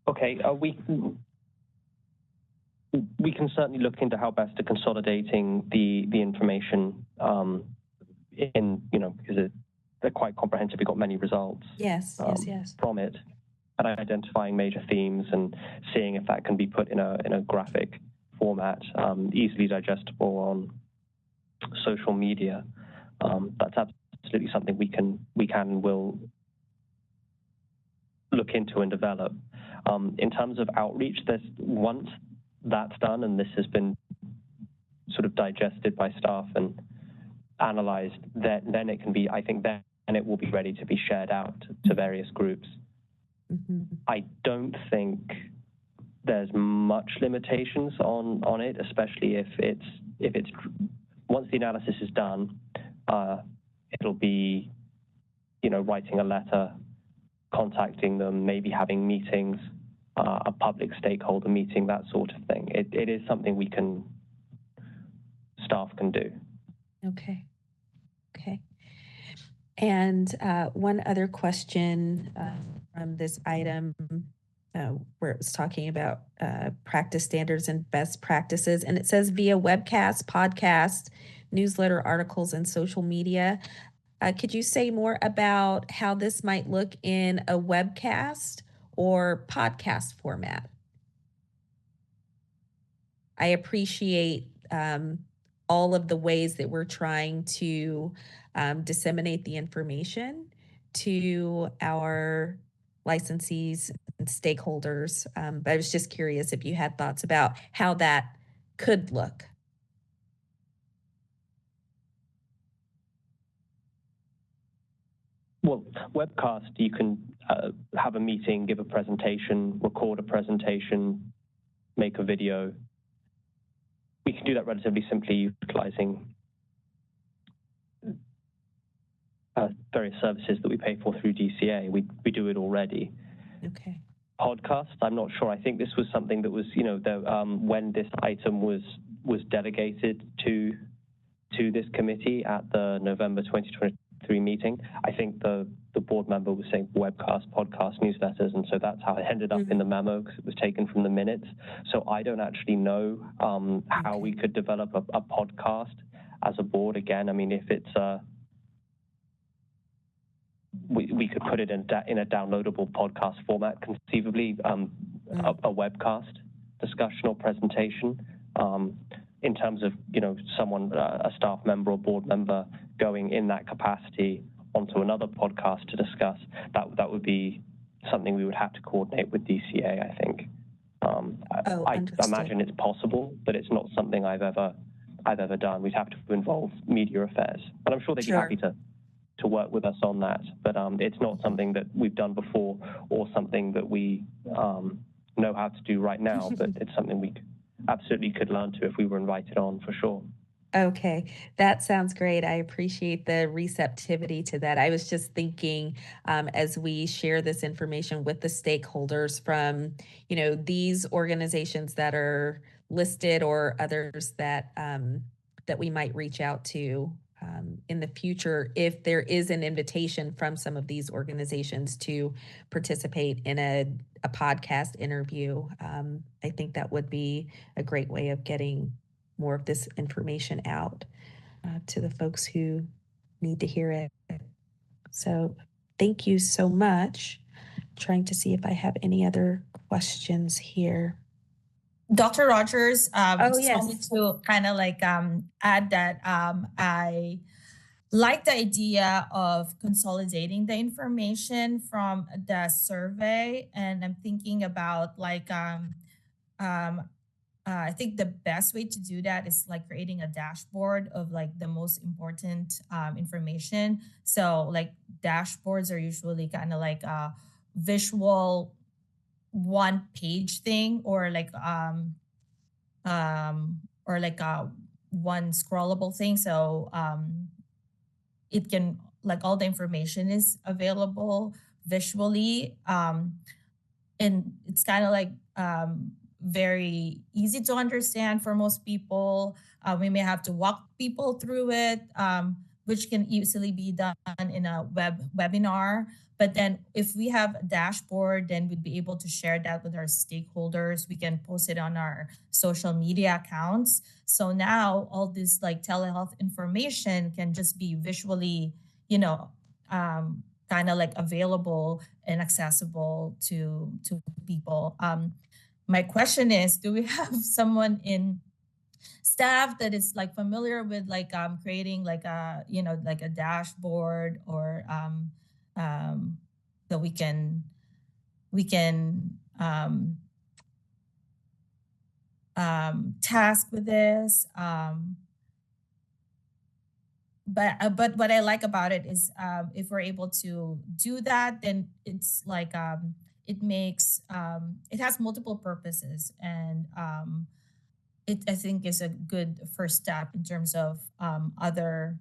[SPEAKER 6] Okay, we can certainly look into how best to consolidating the information because they're quite comprehensive. We got many results.
[SPEAKER 1] Yes, yes.
[SPEAKER 6] From it, and identifying major themes and seeing if that can be put in a graphic format, easily digestible on social media. That's absolutely something we can and will look into and develop. In terms of outreach, once that's done and this has been sort of digested by staff and analyzed, then it can be, I think then it will be ready to be shared out to various groups.
[SPEAKER 1] Mm-hmm.
[SPEAKER 6] I don't think there's much limitations on it, especially if it's once the analysis is done, it'll be, writing a letter, contacting them, maybe having meetings, a public stakeholder meeting, that sort of thing. It is something staff can do.
[SPEAKER 1] Okay. And one other question from this item where it was talking about practice standards and best practices, and it says via webcast, podcast, newsletter, articles, and social media. Could you say more about how this might look in a webcast or podcast format? I appreciate all of the ways that we're trying to disseminate the information to our licensees and stakeholders. But I was just curious if you had thoughts about how that could look.
[SPEAKER 6] Well, webcast, you can have a meeting, give a presentation, record a presentation, make a video. We can do that relatively simply utilizing various services that we pay for through DCA. We do it already.
[SPEAKER 1] Okay.
[SPEAKER 6] Podcast, I'm not sure. I think this was something that was, when this item was delegated to this committee at the November 2023 meeting, I think the board member was saying webcast, podcast, newsletters, and so that's how it ended up in the memo, because it was taken from the minutes. So I don't actually know how we could develop a podcast as a board. Again, I mean, if it's we could put it in a downloadable podcast format, conceivably, a webcast discussion or presentation. In terms of, someone, a staff member or board member going in that capacity onto another podcast to discuss, that would be something we would have to coordinate with DCA, I think. I imagine it's possible, but it's not something I've ever done. We'd have to involve media affairs, and I'm sure they'd be happy to work with us on that. But it's not something that we've done before or something that we know how to do right now. But it's something we absolutely could learn to if we were invited on, for sure.
[SPEAKER 1] Okay, that sounds great. I appreciate the receptivity to that. I was just thinking as we share this information with the stakeholders from, these organizations that are listed or others that that we might reach out to in the future, if there is an invitation from some of these organizations to participate in a podcast interview, I think that would be a great way of getting more of this information out to the folks who need to hear it. So thank you so much. Trying to see if I have any other questions here.
[SPEAKER 3] Dr. Rogers,
[SPEAKER 1] yes.
[SPEAKER 3] wanted to kind of add that I like the idea of consolidating the information from the survey, and I'm thinking about I think the best way to do that is creating a dashboard of the most important information. So dashboards are usually kind of a visual one-page thing, or a one scrollable thing. So it can all the information is available visually. And it's kind of like very easy to understand for most people. We may have to walk people through it, which can easily be done in a webinar. But then if we have a dashboard, then we'd be able to share that with our stakeholders. We can post it on our social media accounts. So now all this like telehealth information can just be visually, kind of like available and accessible to people. My question is, do we have someone in staff that is like familiar with like creating like a like a dashboard or that we can task with this? But what I like about it is if we're able to do that, then it's like it makes it has multiple purposes, and it I think is a good first step in terms of other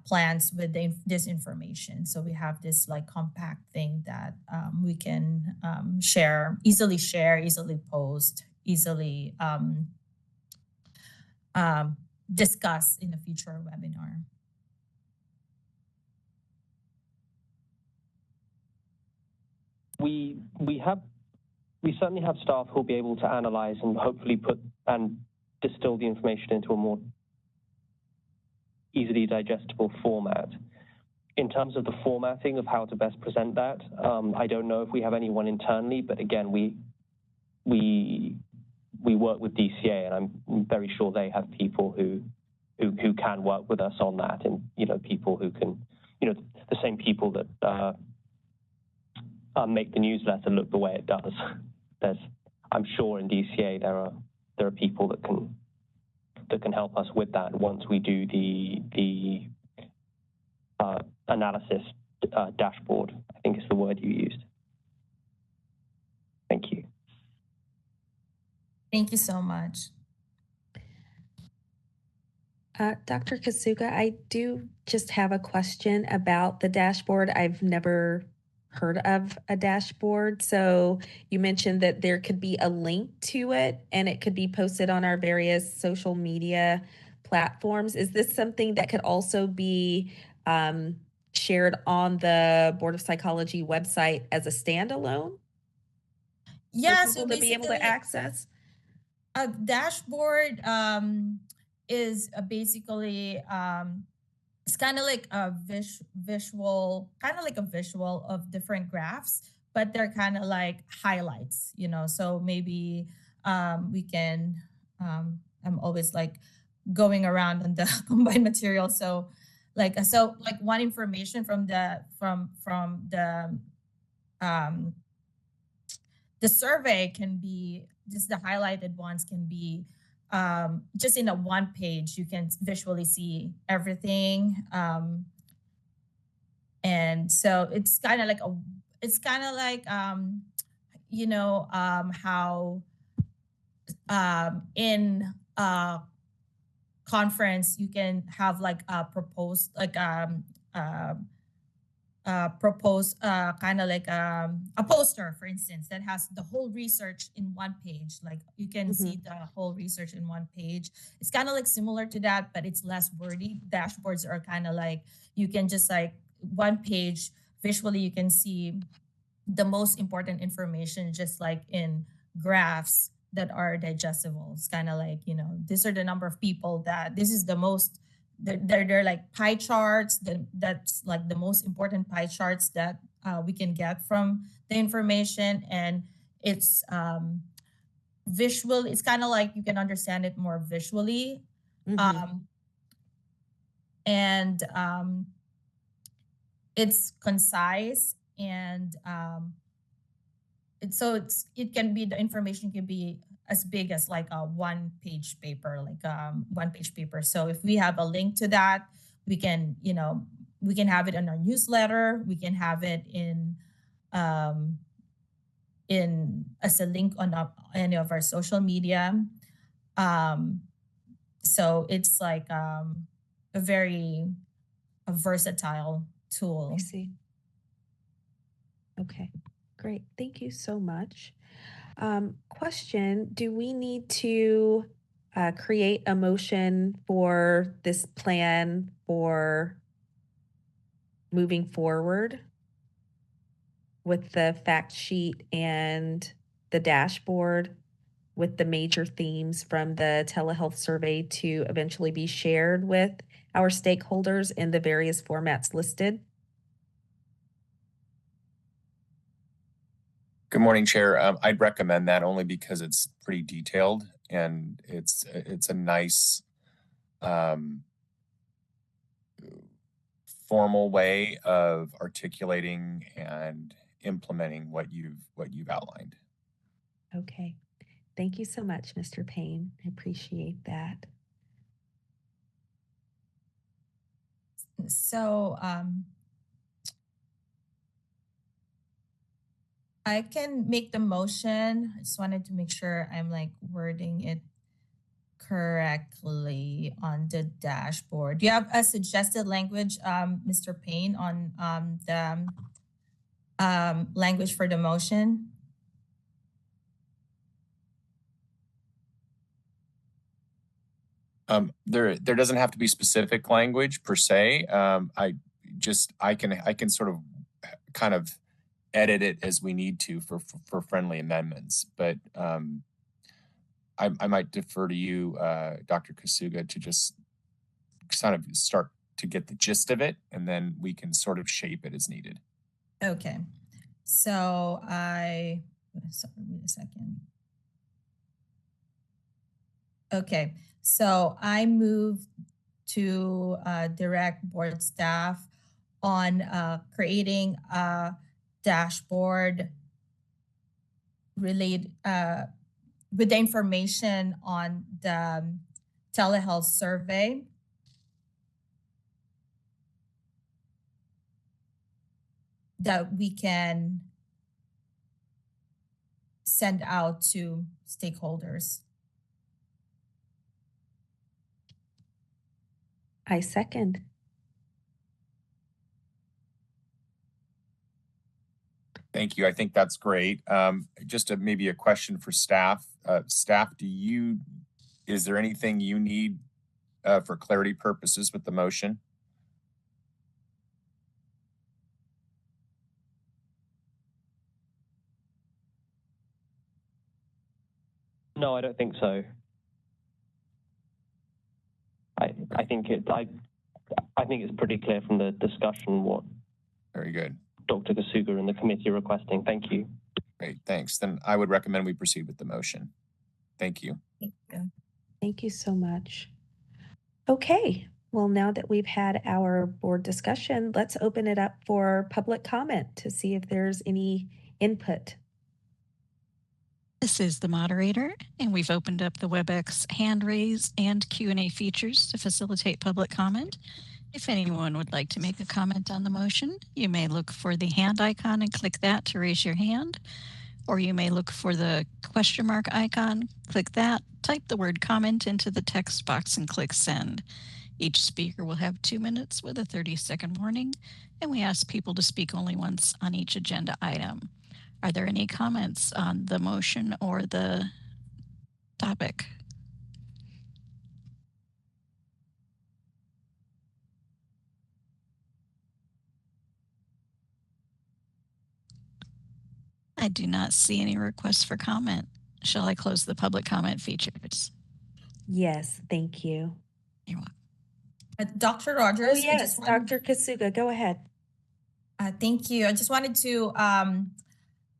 [SPEAKER 3] plans with this information. So we have this like compact thing that we can easily post, easily discuss in a future webinar.
[SPEAKER 6] We certainly have staff who'll be able to analyze and hopefully put and distill the information into a more easily digestible format. In terms of the formatting of how to best present that, I don't know if we have anyone internally, but again, we work with DCA, and I'm very sure they have people who can work with us on that, and people who can, the same people that make the newsletter look the way it does. I'm sure in DCA there are people that can help us with that once we do the analysis dashboard, I think is the word you used. Thank you.
[SPEAKER 3] Thank you so much.
[SPEAKER 1] Dr. Kasuga, I do just have a question about the dashboard. I've never heard of a dashboard. So you mentioned that there could be a link to it and it could be posted on our various social media platforms. Is this something that could also be shared on the Board of Psychology website as a standalone?
[SPEAKER 3] Yeah,
[SPEAKER 1] for
[SPEAKER 3] so
[SPEAKER 1] people to be able to
[SPEAKER 3] basically
[SPEAKER 1] access?
[SPEAKER 3] a dashboard is basically it's kind of like a visual of different graphs, but they're kind of like highlights, so maybe we can I'm always like going around on the combined material, so like one information from the the survey can be just the highlighted ones can be just in a one page. You can visually see everything, and so it's kind of like how in a conference you can have like a proposed kind of like a poster, for instance, that has the whole research in one page. Like you can see the whole research in one page. It's kind of like similar to that, but it's less wordy. Dashboards are kind of like, you can just like one page visually, you can see the most important information just like in graphs that are digestible. It's kind of like, these are the number of people that this is the most. They're like pie charts. That's like the most important pie charts that we can get from the information, and it's visual. It's kind of like you can understand it more visually, and it's concise, and the information can be as big as like a one-page paper, So if we have a link to that, we can have it in our newsletter. We can have it in as a link on any of our social media. So it's like a very versatile tool.
[SPEAKER 1] I see. Okay, great. Thank you so much. Question, do we need to create a motion for this plan for moving forward with the fact sheet and the dashboard with the major themes from the telehealth survey to eventually be shared with our stakeholders in the various formats listed?
[SPEAKER 9] Good morning, Chair. I'd recommend that only because it's pretty detailed and it's a nice formal way of articulating and implementing what you've outlined.
[SPEAKER 1] Okay. Thank you so much, Mr. Payne. I appreciate that.
[SPEAKER 3] So I can make the motion. I just wanted to make sure I'm like wording it correctly on the dashboard. Do you have a suggested language, Mr. Payne, on the language for the motion?
[SPEAKER 9] There doesn't have to be specific language per se. I can sort of kind of edit it as we need to for friendly amendments, but I might defer to you, Dr. Kasuga, to just kind of start to get the gist of it, and then we can sort of shape it as needed.
[SPEAKER 3] Okay. So sorry, wait a second. Okay. So I move to direct board staff on creating a dashboard related with the information on the telehealth survey. That we can send out to stakeholders.
[SPEAKER 1] I second.
[SPEAKER 9] Thank you. I think that's great. Just maybe a question for staff. Staff, is there anything you need for clarity purposes with the motion?
[SPEAKER 6] No, I don't think so. I think it's pretty clear from the discussion what
[SPEAKER 9] Very good.
[SPEAKER 6] Dr. Kasuga and the committee are requesting. Thank you.
[SPEAKER 9] Great, thanks. Then I would recommend we proceed with the motion. Thank you.
[SPEAKER 1] Thank you so much. Okay, well, now that we've had our board discussion, let's open it up for public comment to see if there's any input.
[SPEAKER 5] This is the moderator, and we've opened up the WebEx hand raise and Q&A features to facilitate public comment. If anyone would like to make a comment on the motion, you may look for the hand icon and click that to raise your hand, or you may look for the question mark icon, click that, type the word comment into the text box and click send. Each speaker will have 2 minutes with a 30-second warning, and we ask people to speak only once on each agenda item. Are there any comments on the motion or the topic? I do not see any requests for comment. Shall I close the public comment features?
[SPEAKER 1] Yes, thank you.
[SPEAKER 5] You're welcome.
[SPEAKER 3] Dr. Rogers.
[SPEAKER 1] Oh, yes, Dr. Kasuga, go ahead.
[SPEAKER 3] Thank you. I just wanted to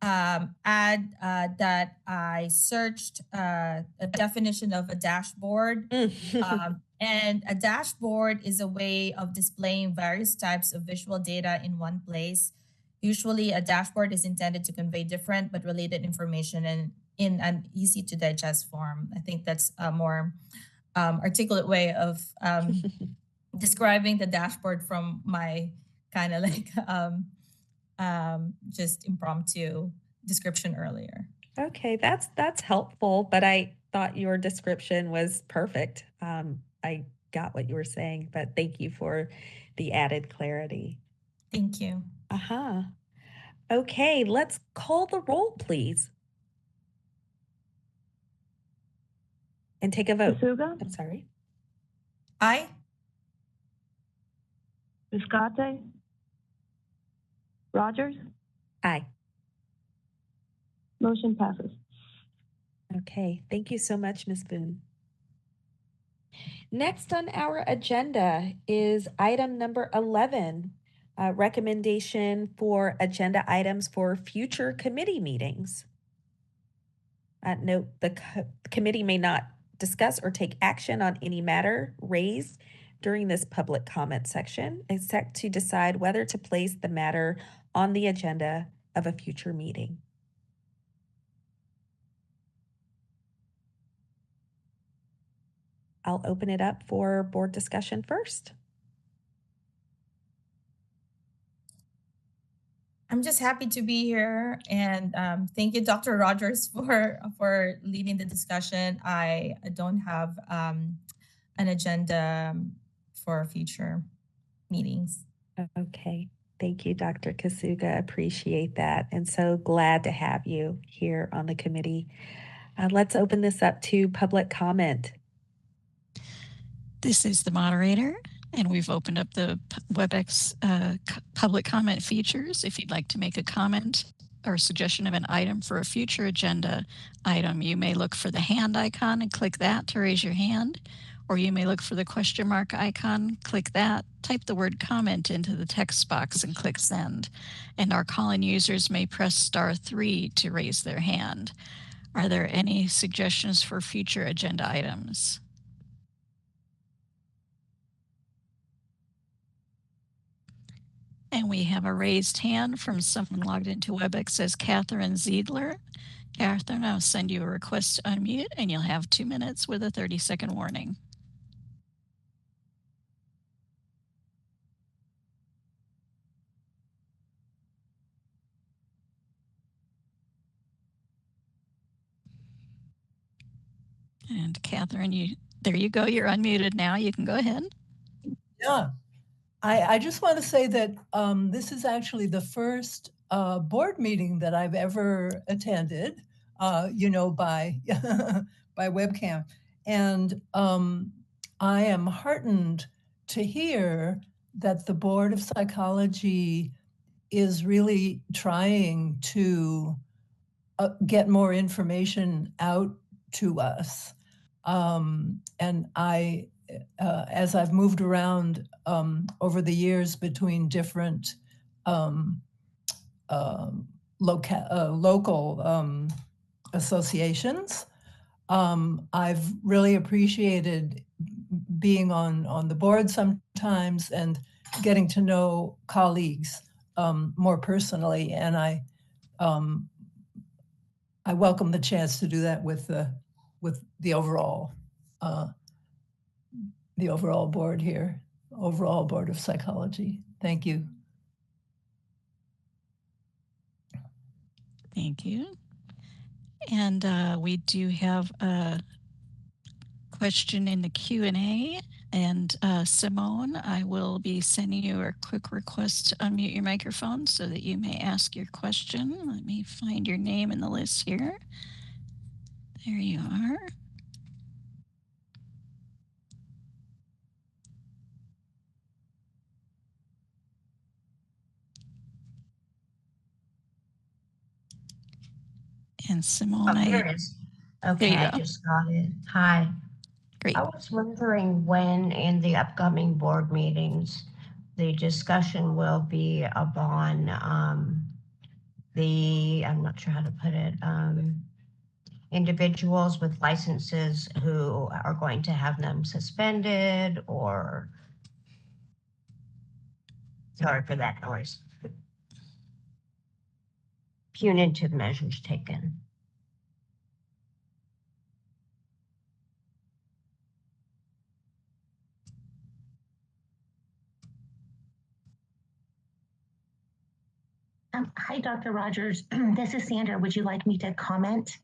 [SPEAKER 3] add that I searched a definition of a dashboard. And a dashboard is a way of displaying various types of visual data in one place. Usually a dashboard is intended to convey different but related information and in an easy to digest form. I think that's a more articulate way of describing the dashboard from my kind of like just impromptu description earlier.
[SPEAKER 1] Okay, that's helpful, but I thought your description was perfect. I got what you were saying, but thank you for the added clarity.
[SPEAKER 3] Thank you.
[SPEAKER 1] Okay, let's call the roll, please. And take a vote.
[SPEAKER 2] Kasuga,
[SPEAKER 1] I'm sorry.
[SPEAKER 3] Aye.
[SPEAKER 2] Biscate, Rogers,
[SPEAKER 1] Aye.
[SPEAKER 2] motion passes.
[SPEAKER 1] Okay, thank you so much, Ms. Boone. Next on our agenda is item number 11, recommendation for agenda items for future committee meetings. Note the committee may not discuss or take action on any matter raised during this public comment section, except to decide whether to place the matter on the agenda of a future meeting. I'll open it up for board discussion first.
[SPEAKER 3] I'm just happy to be here, and thank you, Dr. Rogers, for leading the discussion. I don't have an agenda for future meetings.
[SPEAKER 1] Okay, thank you, Dr. Kasuga. Appreciate that, and so glad to have you here on the committee. Let's open this up to public comment.
[SPEAKER 5] This is the moderator, and we've opened up the WebEx public comment features. If you'd like to make a comment or suggestion of an item for a future agenda item, you may look for the hand icon and click that to raise your hand, or you may look for the question mark icon, click that, type the word comment into the text box and click send. And our call-in users may press *3 to raise their hand. Are there any suggestions for future agenda items? And we have a raised hand from someone logged into WebEx as Catherine Ziedler. Catherine, I'll send you a request to unmute, and you'll have 2 minutes with a 30-second warning. And Catherine, there you go. You're unmuted now. You can go ahead.
[SPEAKER 10] Yeah. I just want to say that this is actually the first board meeting that I've ever attended, by by webcam. And I am heartened to hear that the Board of Psychology is really trying to get more information out to us. And I, as I've moved around over the years between different local associations, I've really appreciated being on the board sometimes and getting to know colleagues more personally. And I welcome the chance to do that with the overall board here, overall Board of Psychology. Thank you.
[SPEAKER 5] Thank you. And we do have a question in the Q&A. And Simone, I will be sending you a quick request to unmute your microphone so that you may ask your question. Let me find your name in the list here. There you are. And Simone,
[SPEAKER 8] Here it is. Okay, I just got it. Hi.
[SPEAKER 5] Great.
[SPEAKER 8] I was wondering when in the upcoming board meetings, the discussion will be upon I'm not sure how to put it, individuals with licenses who are going to have them suspended, or, sorry for that noise, punitive measures taken.
[SPEAKER 11] Hi, Dr. Rogers. This is Sandra. Would you like me to comment?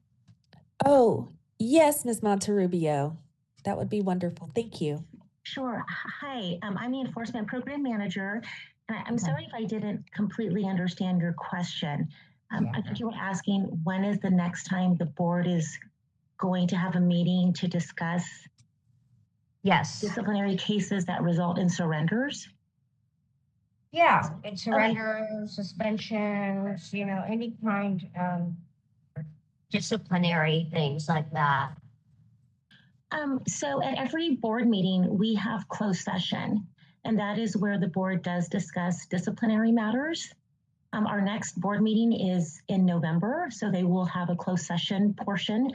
[SPEAKER 1] Oh, yes, Ms. Monterrubio. That would be wonderful. Thank you.
[SPEAKER 11] Sure. Hi, I'm the Enforcement Program Manager, And I'm sorry if I didn't completely understand your question. I think you were asking when is the next time the board is going to have a meeting to discuss
[SPEAKER 8] Yes.
[SPEAKER 11] disciplinary cases that result in surrenders?
[SPEAKER 8] Yeah, and surrender, suspensions, any kind of disciplinary things like that.
[SPEAKER 11] So at every board meeting, we have closed session, and that is where the board does discuss disciplinary matters. Our next board meeting is in November, so they will have a closed session portion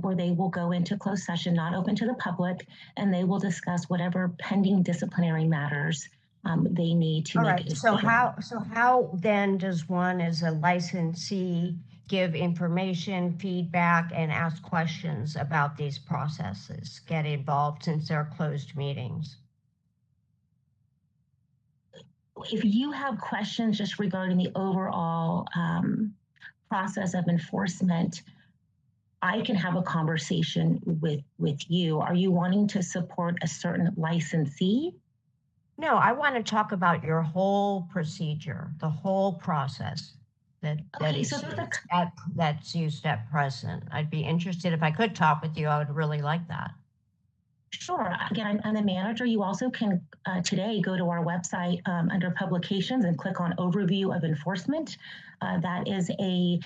[SPEAKER 11] where they will go into closed session, not open to the public, and they will discuss whatever pending disciplinary matters they need to
[SPEAKER 8] All
[SPEAKER 11] make
[SPEAKER 8] right.
[SPEAKER 11] a
[SPEAKER 8] So
[SPEAKER 11] decision.
[SPEAKER 8] how then does one as a licensee give information, feedback, and ask questions about these processes, get involved since they're closed meetings?
[SPEAKER 11] If you have questions just regarding the overall process of enforcement, I can have a conversation with you. Are you wanting to support a certain licensee?
[SPEAKER 8] No, I want to talk about your whole procedure, the whole process that's used at present. I'd be interested if I could talk with you. I would really like that.
[SPEAKER 11] Sure. Again, I'm the manager. You also can today go to our website under publications and click on overview of enforcement. That is a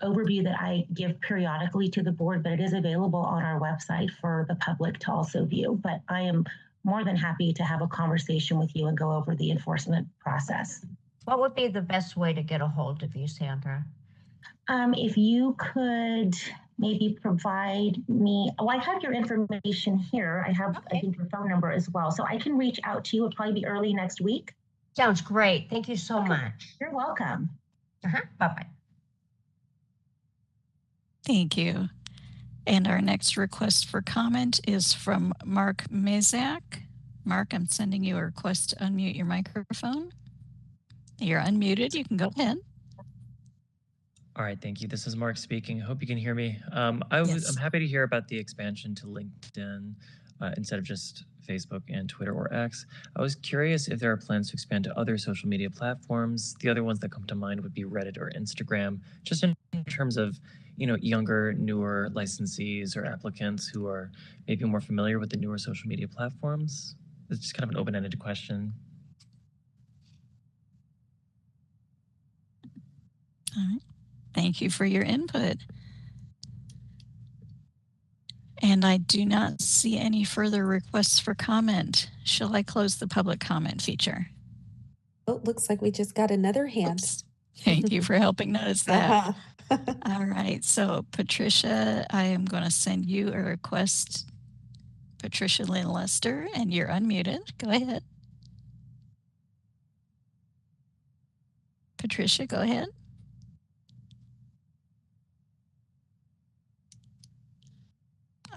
[SPEAKER 11] overview that I give periodically to the board, but it is available on our website for the public to also view. But I am more than happy to have a conversation with you and go over the enforcement process.
[SPEAKER 8] What would be the best way to get a hold of you, Sandra?
[SPEAKER 11] If you could maybe provide me, I have your information here. I have, I think, your phone number as well. So I can reach out to you. It'll probably be early next week.
[SPEAKER 8] Sounds great. Thank you so much.
[SPEAKER 11] You're welcome.
[SPEAKER 8] Bye-bye.
[SPEAKER 5] Thank you. And our next request for comment is from Mark Mazak. Mark, I'm sending you a request to unmute your microphone. You're unmuted. You can go ahead.
[SPEAKER 12] All right, thank you. This is Mark speaking. Hope you can hear me. I'm happy to hear about the expansion to LinkedIn instead of just Facebook and Twitter or X. I was curious if there are plans to expand to other social media platforms. The other ones that come to mind would be Reddit or Instagram, just in terms of younger, newer licensees or applicants who are maybe more familiar with the newer social media platforms. It's just kind of an open-ended question.
[SPEAKER 5] All right. Thank you for your input. And I do not see any further requests for comment. Shall I close the public comment feature?
[SPEAKER 1] Oh, looks like we just got another hand.
[SPEAKER 5] Oops. Thank you for helping notice that. All right. So Patricia, I am going to send you a request. Patricia Lynn Lester, and you're unmuted. Go ahead. Patricia, go ahead.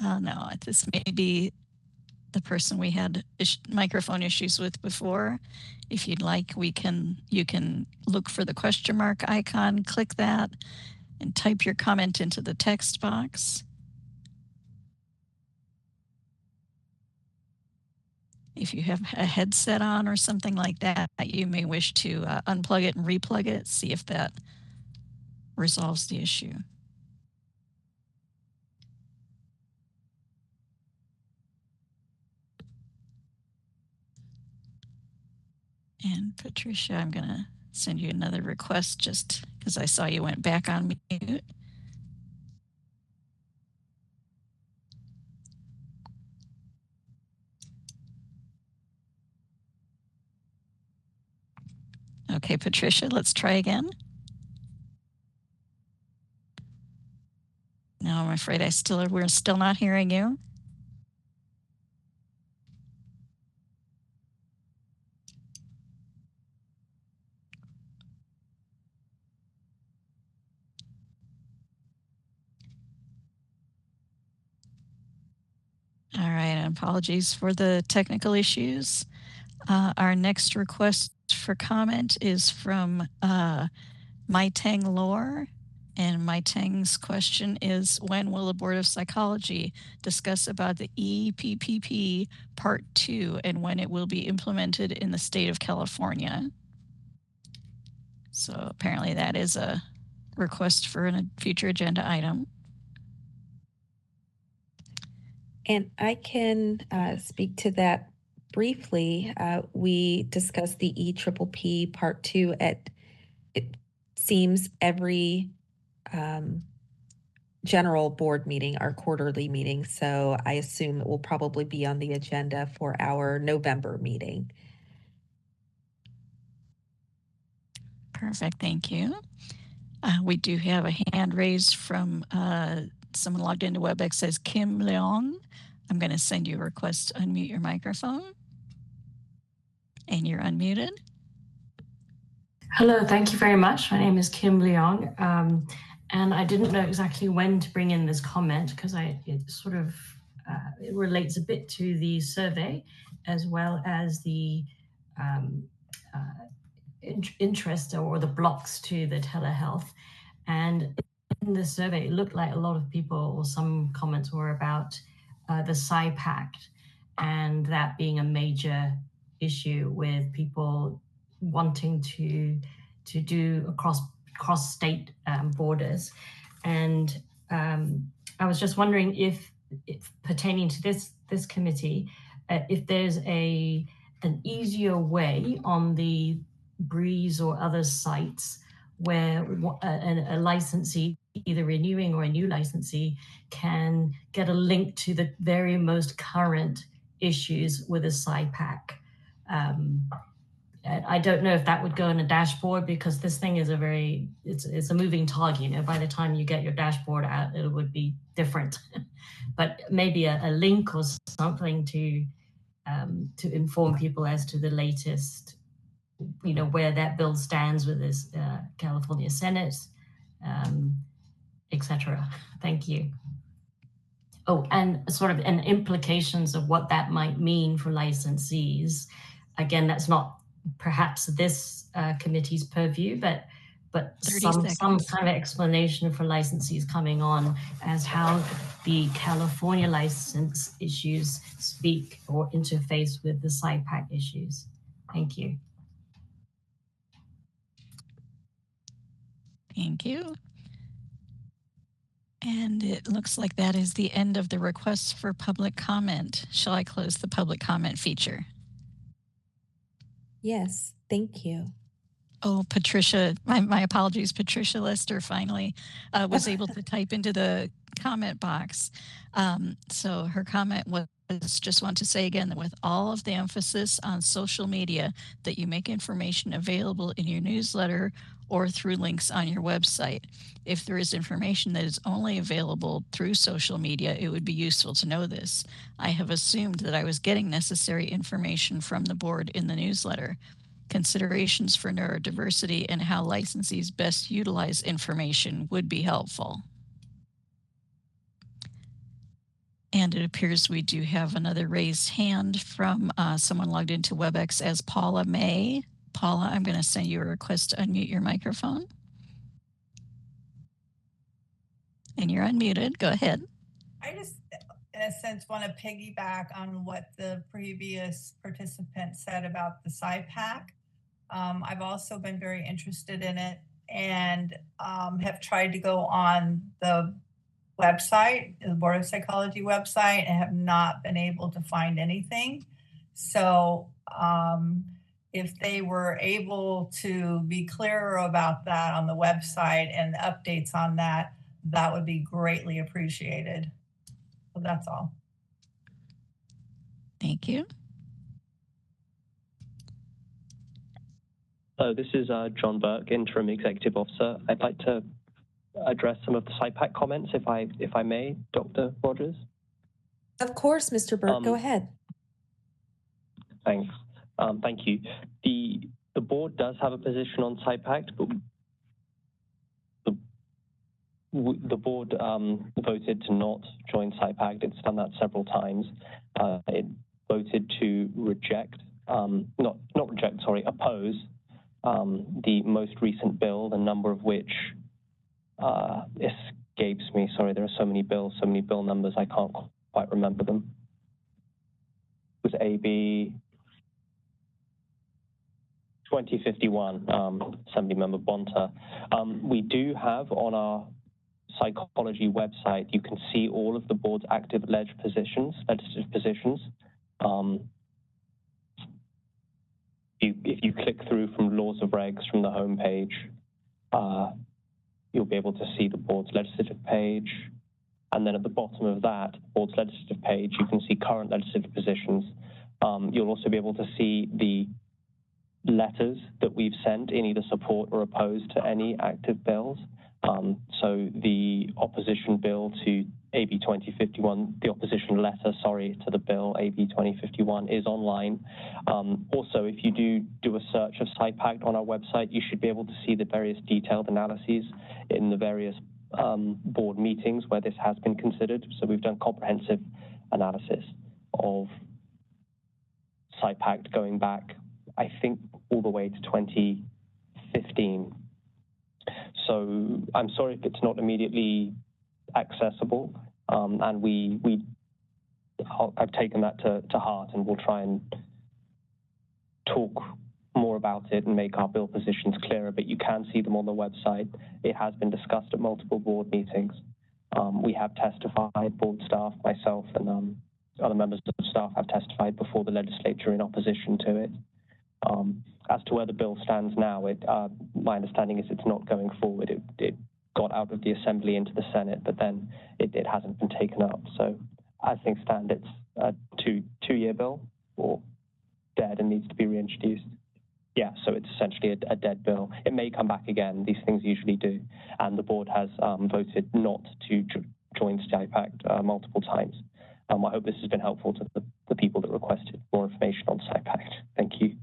[SPEAKER 5] No, this may be the person we had microphone issues with before. If you'd like, you can look for the question mark icon, click that, and type your comment into the text box. If you have a headset on or something like that, you may wish to unplug it and replug it, see if that resolves the issue. And Patricia, I'm going to send you another request just because I saw you went back on mute. Okay, Patricia, let's try again. No, I'm afraid we're still not hearing you. All right, and apologies for the technical issues. Our next request for comment is from Mai Tang Lor, And my Tang's question is, when will the Board of Psychology discuss about the EPPP Part 2 and when it will be implemented in the state of California? So apparently that is a request for a future agenda item.
[SPEAKER 1] And I can speak to that briefly. We discussed the EPPP Part 2 at, it seems, every general board meeting, our quarterly meeting. So I assume it will probably be on the agenda for our November meeting.
[SPEAKER 5] Perfect, thank you. We do have a hand raised from someone logged into WebEx as Kim Leong. I'm going to send you a request to unmute your microphone. And you're unmuted.
[SPEAKER 13] Hello, thank you very much. My name is Kim Leong. And I didn't know exactly when to bring in this comment because it sort of it relates a bit to the survey as well as the interest or the blocks to the telehealth. And in the survey, it looked like a lot of people or some comments were about the PSY Pact and that being a major issue with people wanting to do across state borders. And I was just wondering if pertaining to this committee, if there's an easier way on the Breeze or other sites where a licensee, either renewing or a new licensee, can get a link to the very most current issues with a SIPAC. I don't know if that would go in a dashboard because this thing is it's a moving target. You know, by the time you get your dashboard out, it would be different. But maybe a link or something to inform people as to the latest, you know, where that bill stands with this California Senate, etc. Thank you. Oh, and sort of an implications of what that might mean for licensees. Again, that's not perhaps this committee's purview, but some kind of explanation for licensees coming on as how the California license issues speak or interface with the SIPAC issues. Thank you.
[SPEAKER 5] Thank you. And it looks like that is the end of the requests for public comment. Shall I close the public comment feature?
[SPEAKER 1] Yes, thank you.
[SPEAKER 5] Oh, Patricia, my apologies. Patricia Lester finally was able to type into the comment box. So her comment was, just want to say again that with all of the emphasis on social media, that you make information available in your newsletter or through links on your website. If there is information that is only available through social media, it would be useful to know this. I have assumed that I was getting necessary information from the board in the newsletter. Considerations for neurodiversity and how licensees best utilize information would be helpful. And it appears we do have another raised hand from someone logged into WebEx as Paula May. Paula, I'm going to send you a request to unmute your microphone. And you're unmuted. Go ahead.
[SPEAKER 14] I just, in a sense, want to piggyback on what the previous participant said about the SIPAC. I've also been very interested in it and have tried to go on the website, the Board of Psychology website, and have not been able to find anything. So if they were able to be clearer about that on the website and the updates on that, that would be greatly appreciated. So that's all.
[SPEAKER 5] Thank you.
[SPEAKER 6] So this is John Burke, Interim Executive Officer. I'd like to address some of the SIPAC comments, if I may, Dr. Rogers.
[SPEAKER 1] Of course, Mr. Burke, go ahead.
[SPEAKER 6] Thanks. Thank you. The board does have a position on SIPAC, but the board voted to not join SIPAC. It's done that several times. It voted to oppose the most recent bill, the number of which escapes me. Sorry, there are so many bill numbers, I can't quite remember them. It was AB 2051, Assemblymember Bonta. We do have on our psychology website, you can see all of the board's active legislative positions. If you click through from laws of regs from the homepage, you'll be able to see the board's legislative page. And then at the bottom of that board's legislative page, you can see current legislative positions. You'll also be able to see the letters that we've sent in either support or opposed to any active bills. So the opposition bill to AB 2051, the opposition letter, sorry, to the bill AB 2051 is online. Also, if you do a search of SciPact on our website, you should be able to see the various detailed analyses in the various board meetings where this has been considered. So we've done comprehensive analysis of SciPact going back, I think, all the way to 2015. So I'm sorry if it's not immediately accessible, and I've taken that to heart, and we'll try and talk more about it and make our bill positions clearer, but you can see them on the website. It has been discussed at multiple board meetings. We have testified, board staff, myself, and other members of staff have testified before the legislature in opposition to it. As to where the bill stands now, my understanding is it's not going forward. It got out of the Assembly into the Senate, but then it hasn't been taken up. So as things stand, it's a two-year bill, or dead and needs to be reintroduced. Yeah, so it's essentially a dead bill. It may come back again. These things usually do. And the board has voted not to join SciPact multiple times. I hope this has been helpful to the people that requested more information on SciPact. Thank you.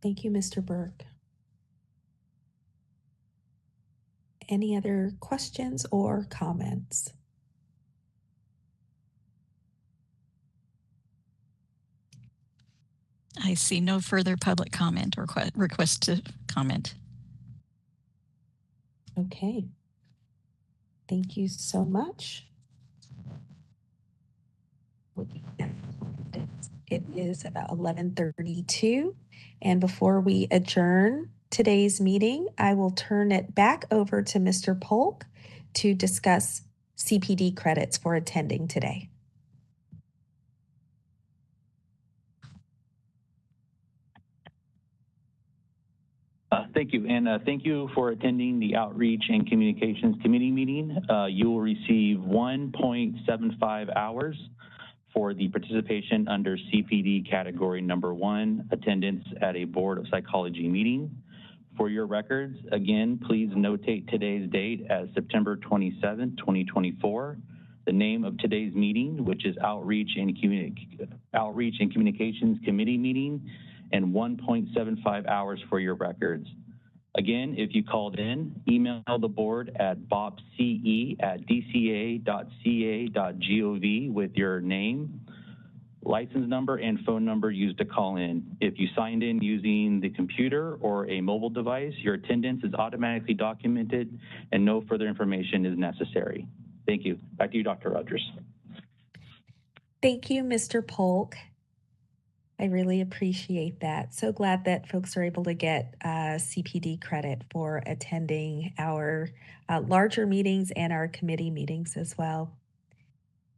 [SPEAKER 1] Thank you, Mr. Burke. Any other questions or comments?
[SPEAKER 5] I see no further public comment or request to comment.
[SPEAKER 1] Okay. Thank you so much. It is about 11:32, and before we adjourn today's meeting, I will turn it back over to Mr. Polk to discuss CPD credits for attending today.
[SPEAKER 4] Thank you, and thank you for attending the Outreach and Communications Committee meeting. You will receive 1.75 hours for the participation under CPD category number 1, attendance at a Board of Psychology meeting. For your records, again, please notate today's date as September 27, 2024. The name of today's meeting, which is Outreach and Communications Committee meeting, and 1.75 hours for your records. Again, if you called in, email the board at bopce@dca.ca.gov with your name, license number, and phone number used to call in. If you signed in using the computer or a mobile device, your attendance is automatically documented and no further information is necessary. Thank you. Back to you, Dr. Rogers.
[SPEAKER 1] Thank you, Mr. Polk. I really appreciate that. So glad that folks are able to get CPD credit for attending our larger meetings and our committee meetings as well.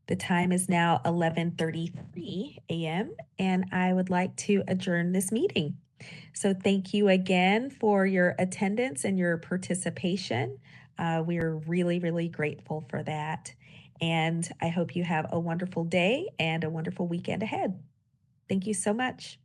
[SPEAKER 1] The time is now 11:33 a.m. and I would like to adjourn this meeting. So thank you again for your attendance and your participation. We're really, really grateful for that. And I hope you have a wonderful day and a wonderful weekend ahead. Thank you so much.